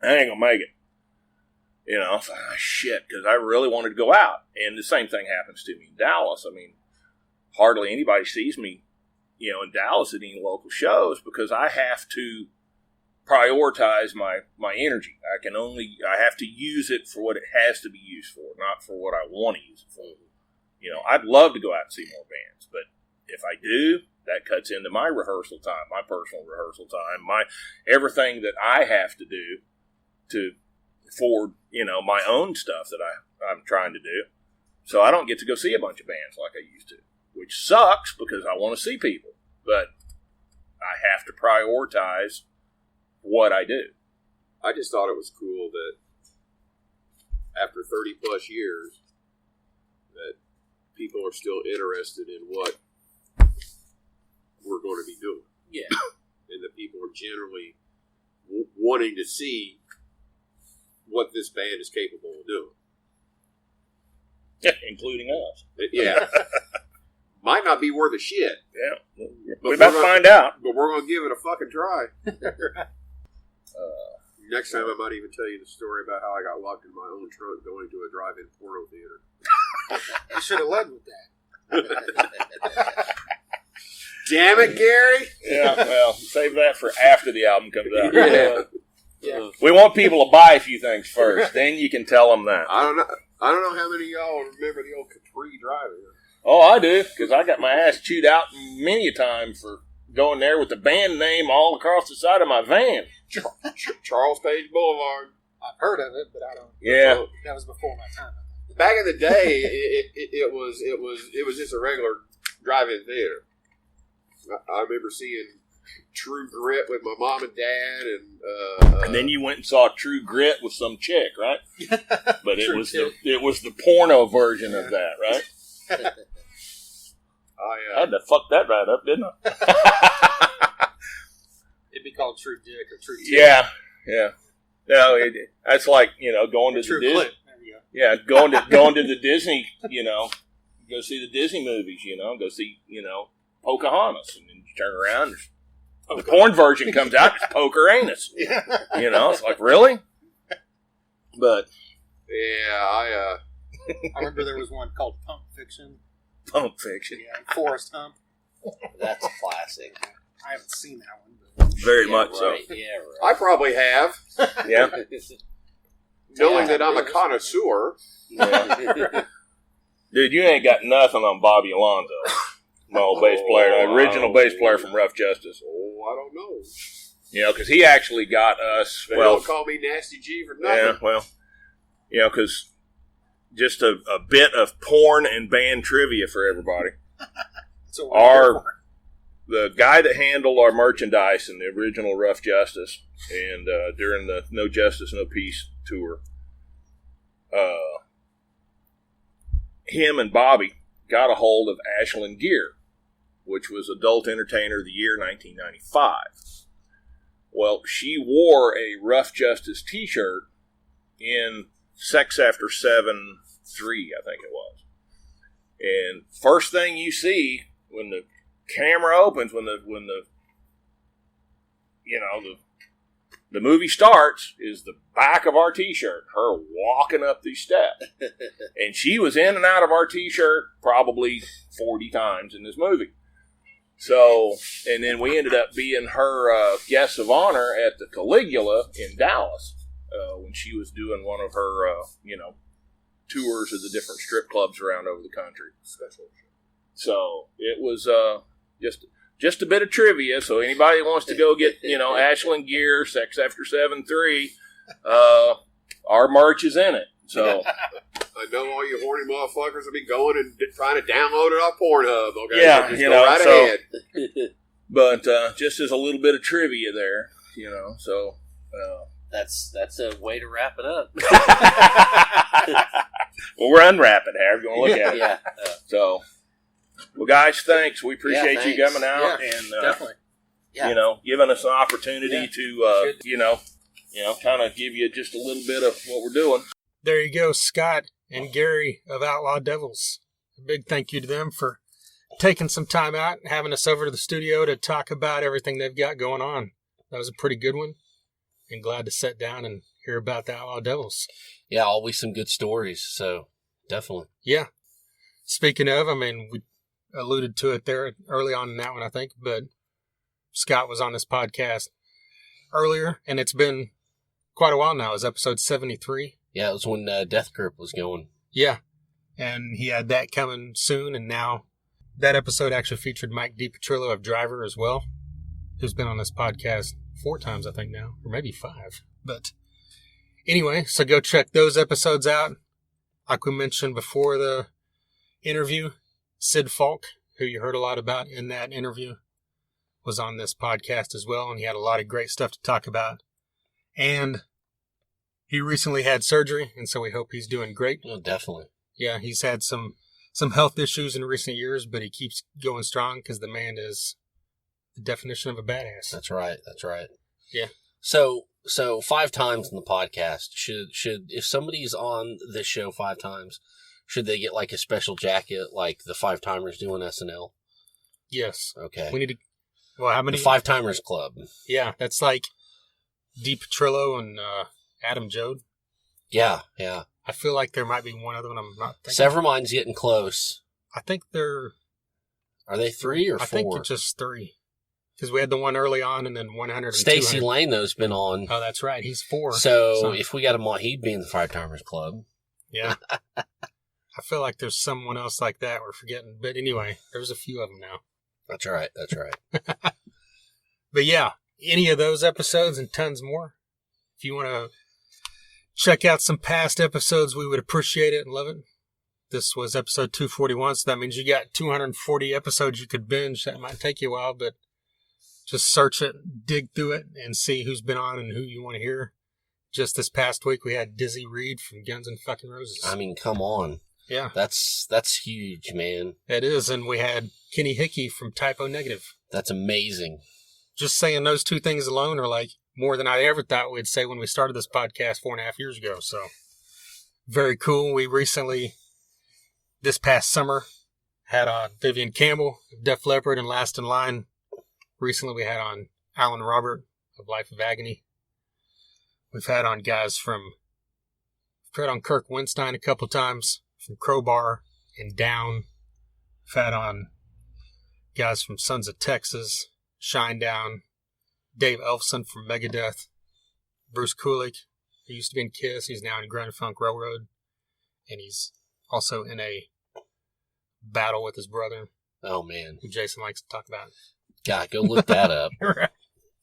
Speaker 3: I ain't gonna make it. You know, it's like, oh, shit, because I really wanted to go out. And the same thing happens to me in Dallas. I mean, hardly anybody sees me, in Dallas at any local shows because I have to prioritize my energy. I have to use it for what it has to be used for, not for what I want to use it for. I'd love to go out and see more bands, but if I do, that cuts into my rehearsal time, my personal rehearsal time, my everything that I have to do for my own stuff that I'm trying to do. So I don't get to go see a bunch of bands like I used to, which sucks because I want to see people, but I have to prioritize what I do.
Speaker 4: I just thought it was cool that after 30 plus years that people are still interested in what we're going to be doing.
Speaker 2: Yeah.
Speaker 4: And that people are generally wanting to see what this band is capable of doing.
Speaker 3: Yeah, including us.
Speaker 4: Yeah. Might not be worth a shit.
Speaker 3: Yeah. We're about to find out.
Speaker 4: But we're going to give it a fucking try. Next time I might even tell you the story about how I got locked in my own trunk going to a drive-in porno theater.
Speaker 5: You should have led with that.
Speaker 4: Damn it, Gary!
Speaker 3: Yeah, well, save that for after the album comes out.
Speaker 5: Yeah.
Speaker 3: We want people to buy a few things first, then you can tell them that.
Speaker 4: I don't know how many of y'all remember the old Capri drive-in.
Speaker 3: Oh, I do, because I got my ass chewed out many a time for going there with the band name all across the side of my van.
Speaker 4: Charles Page Boulevard.
Speaker 5: I've heard of it, but I don't.
Speaker 3: Yeah.
Speaker 5: That was before my time.
Speaker 4: Back in the day, it was just a regular drive-in theater. I remember seeing True Grit with my mom and dad,
Speaker 3: and then you went and saw True Grit with some chick, right? But it was the porno version of that, right? I had to fuck that right up, didn't I?
Speaker 5: It'd be called True Dick or True Tip.
Speaker 3: Yeah. No, that's like going to
Speaker 5: True
Speaker 3: the Disney.
Speaker 5: Clip. There you go.
Speaker 3: Yeah, going to the Disney. Go see the Disney movies. Go see Pocahontas, and then you turn around. The porn version comes out. It's Poker Anus.
Speaker 5: Yeah.
Speaker 3: It's like, really? But
Speaker 4: yeah,
Speaker 5: I remember there was one called Pump Fiction.
Speaker 3: Pump Fiction.
Speaker 5: Yeah, Forrest Hump.
Speaker 2: That's a classic.
Speaker 5: I haven't seen that one. But
Speaker 3: Very
Speaker 2: Yeah,
Speaker 3: much
Speaker 2: right.
Speaker 3: so.
Speaker 2: Yeah, right.
Speaker 4: I probably have.
Speaker 3: Yeah.
Speaker 4: Knowing that I'm a connoisseur.
Speaker 3: Yeah. Dude, you ain't got nothing on Bobby Alonzo. My old bass player, the original bass player from Rough Justice.
Speaker 4: Oh, I don't know.
Speaker 3: Because he actually got us.
Speaker 4: They don't call me Nasty G for nothing.
Speaker 3: Yeah, well, because just a bit of porn and band trivia for everybody.
Speaker 5: so
Speaker 3: The guy that handled our merchandise in the original Rough Justice and during the No Justice, No Peace tour, him and Bobby got a hold of Ashland Gear, which was Adult Entertainer of the Year 1995. Well, she wore a Rough Justice t-shirt in Sex After 7 3, I think it was. And first thing you see when the camera opens, when the movie starts, is the back of our t-shirt, her walking up these steps. And she was in and out of our t-shirt probably 40 times in this movie. So, and then we ended up being her guest of honor at the Caligula in Dallas when she was doing one of her, tours of the different strip clubs around over the country. Special. So it was just a bit of trivia. So anybody that wants to go get Ashland Gear, Sex After 7 3, our merch is in it. So
Speaker 4: I know all you horny motherfuckers will be going and trying to download it off Pornhub. Okay,
Speaker 3: yeah,
Speaker 4: so just go right ahead.
Speaker 3: But just as a little bit of trivia there, So
Speaker 2: That's a way to wrap it up.
Speaker 3: Well, we're unwrapping, however you want to look at it.
Speaker 2: Yeah.
Speaker 3: So, well, guys, thanks. We appreciate you
Speaker 2: thanks.
Speaker 3: coming out and
Speaker 5: definitely.
Speaker 2: Yeah.
Speaker 3: giving us an opportunity to kind of give you just a little bit of what we're doing.
Speaker 1: There you go, Scott and Gary of Outlaw Devils. A big thank you to them for taking some time out and having us over to the studio to talk about everything they've got going on. That was a pretty good one. and glad to sit down and hear about the Outlaw Devils.
Speaker 2: Yeah, always some good stories. So definitely.
Speaker 1: Yeah. Speaking of, I mean, we alluded to it there early on in that one, I think, but Scott was on this podcast earlier, and it's been quite a while now. It was episode 73.
Speaker 2: Yeah, it was when Death Grip was going.
Speaker 1: Yeah. And he had that coming soon, and now that episode actually featured Mike DiPetrillo of Driver as well, who's been on this podcast 4 times, I think now, or maybe 5. But anyway, so go check those episodes out. Like we mentioned before the interview, Sid Falk, who you heard a lot about in that interview, was on this podcast as well, and he had a lot of great stuff to talk about. And he recently had surgery, and so we hope he's doing great.
Speaker 2: Oh, definitely.
Speaker 1: Yeah, he's had some health issues in recent years, but he keeps going strong because the man is the definition of a badass.
Speaker 2: That's right.
Speaker 1: Yeah.
Speaker 2: So 5 times in the podcast, should if somebody's on this show 5 times, should they get like a special jacket like the 5 timers doing SNL?
Speaker 1: Yes.
Speaker 2: Okay.
Speaker 1: We need to. Well, how many?
Speaker 2: The 5 timers club.
Speaker 1: Yeah, that's like DiPetrillo and Adam Jode.
Speaker 2: Yeah.
Speaker 1: I feel like there might be one other one I'm not thinking.
Speaker 2: Severmine's getting close.
Speaker 1: I think they're.
Speaker 2: Are they 3 or 4?
Speaker 1: I think it's just 3. Because we had the one early on and then 100 and
Speaker 2: Stacey
Speaker 1: 200.
Speaker 2: Lane, though's been on.
Speaker 1: Oh, that's right. He's 4.
Speaker 2: So if we got him on, he'd be in the 5 timers club.
Speaker 1: Yeah. I feel like there's someone else like that we're forgetting. But anyway, there's a few of them now.
Speaker 2: That's right.
Speaker 1: But yeah, any of those episodes and tons more. If you want to check out some past episodes, we would appreciate it and love it. This was episode 241, so that means you got 240 episodes you could binge. That might take you a while, but just search it, dig through it, and see who's been on and who you want to hear. Just this past week, we had Dizzy Reed from Guns N' Fucking Roses.
Speaker 2: I mean, come on.
Speaker 1: Yeah.
Speaker 2: That's huge, man.
Speaker 1: It is, and we had Kenny Hickey from Typo Negative.
Speaker 2: That's amazing.
Speaker 1: Just saying those 2 things alone are like more than I ever thought we'd say when we started this podcast 4.5 years ago. So very cool. We recently, this past summer, had on Vivian Campbell of Def Leppard and Last in Line. Recently we had on Alan Robert of Life of Agony. We've had on guys we've had on Kirk Winstein a couple times from Crowbar and Down. We've had on guys from Sons of Texas, Shinedown, Dave Elfson from Megadeth, Bruce Kulick, who used to be in Kiss. He's now in Grand Funk Railroad, and he's also in a battle with his brother.
Speaker 2: Oh, man.
Speaker 1: Who Jason likes to talk about.
Speaker 2: God, go look that up.
Speaker 1: Right.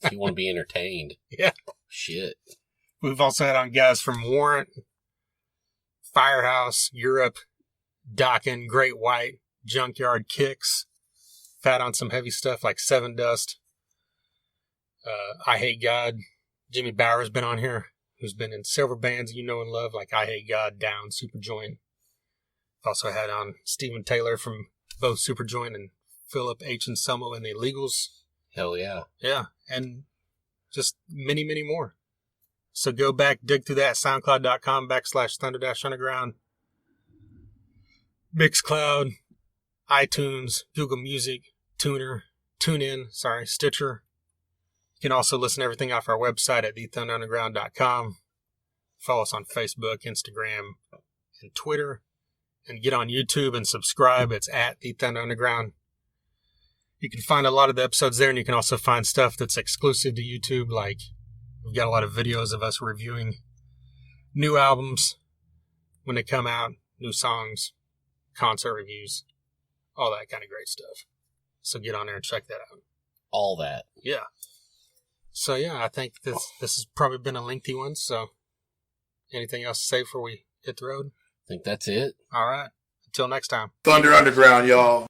Speaker 2: If you want to be entertained.
Speaker 1: Yeah.
Speaker 2: Shit.
Speaker 1: We've also had on guys from Warrant, Firehouse, Europe, Dokken, Great White, Junkyard Kicks. We've had on some heavy stuff like Seven Dust. I Hate God. Jimmy Bower's been on here, who's been in several bands you know and love, like I Hate God, Down, Superjoint. We've also had on Steven Taylor from both Superjoint and Philip H. and Selmo and the Illegals.
Speaker 2: Hell yeah.
Speaker 1: Yeah, and just many, many more. So go back, dig through that, soundcloud.com/Thunder-Underground. Mixcloud, iTunes, Google Music, TuneIn, Stitcher. You can also listen to everything off our website at thethunderunderground.com. Follow us on Facebook, Instagram, and Twitter. And get on YouTube and subscribe. It's at The Thunder Underground. You can find a lot of the episodes there, and you can also find stuff that's exclusive to YouTube, like we've got a lot of videos of us reviewing new albums when they come out, new songs, concert reviews, all that kind of great stuff. So get on there and check that out.
Speaker 2: All that.
Speaker 1: Yeah. So yeah, I think this has probably been a lengthy one, so anything else to say before we hit the road?
Speaker 2: I think that's it.
Speaker 1: All right. Until next time.
Speaker 4: Thunder Underground, y'all.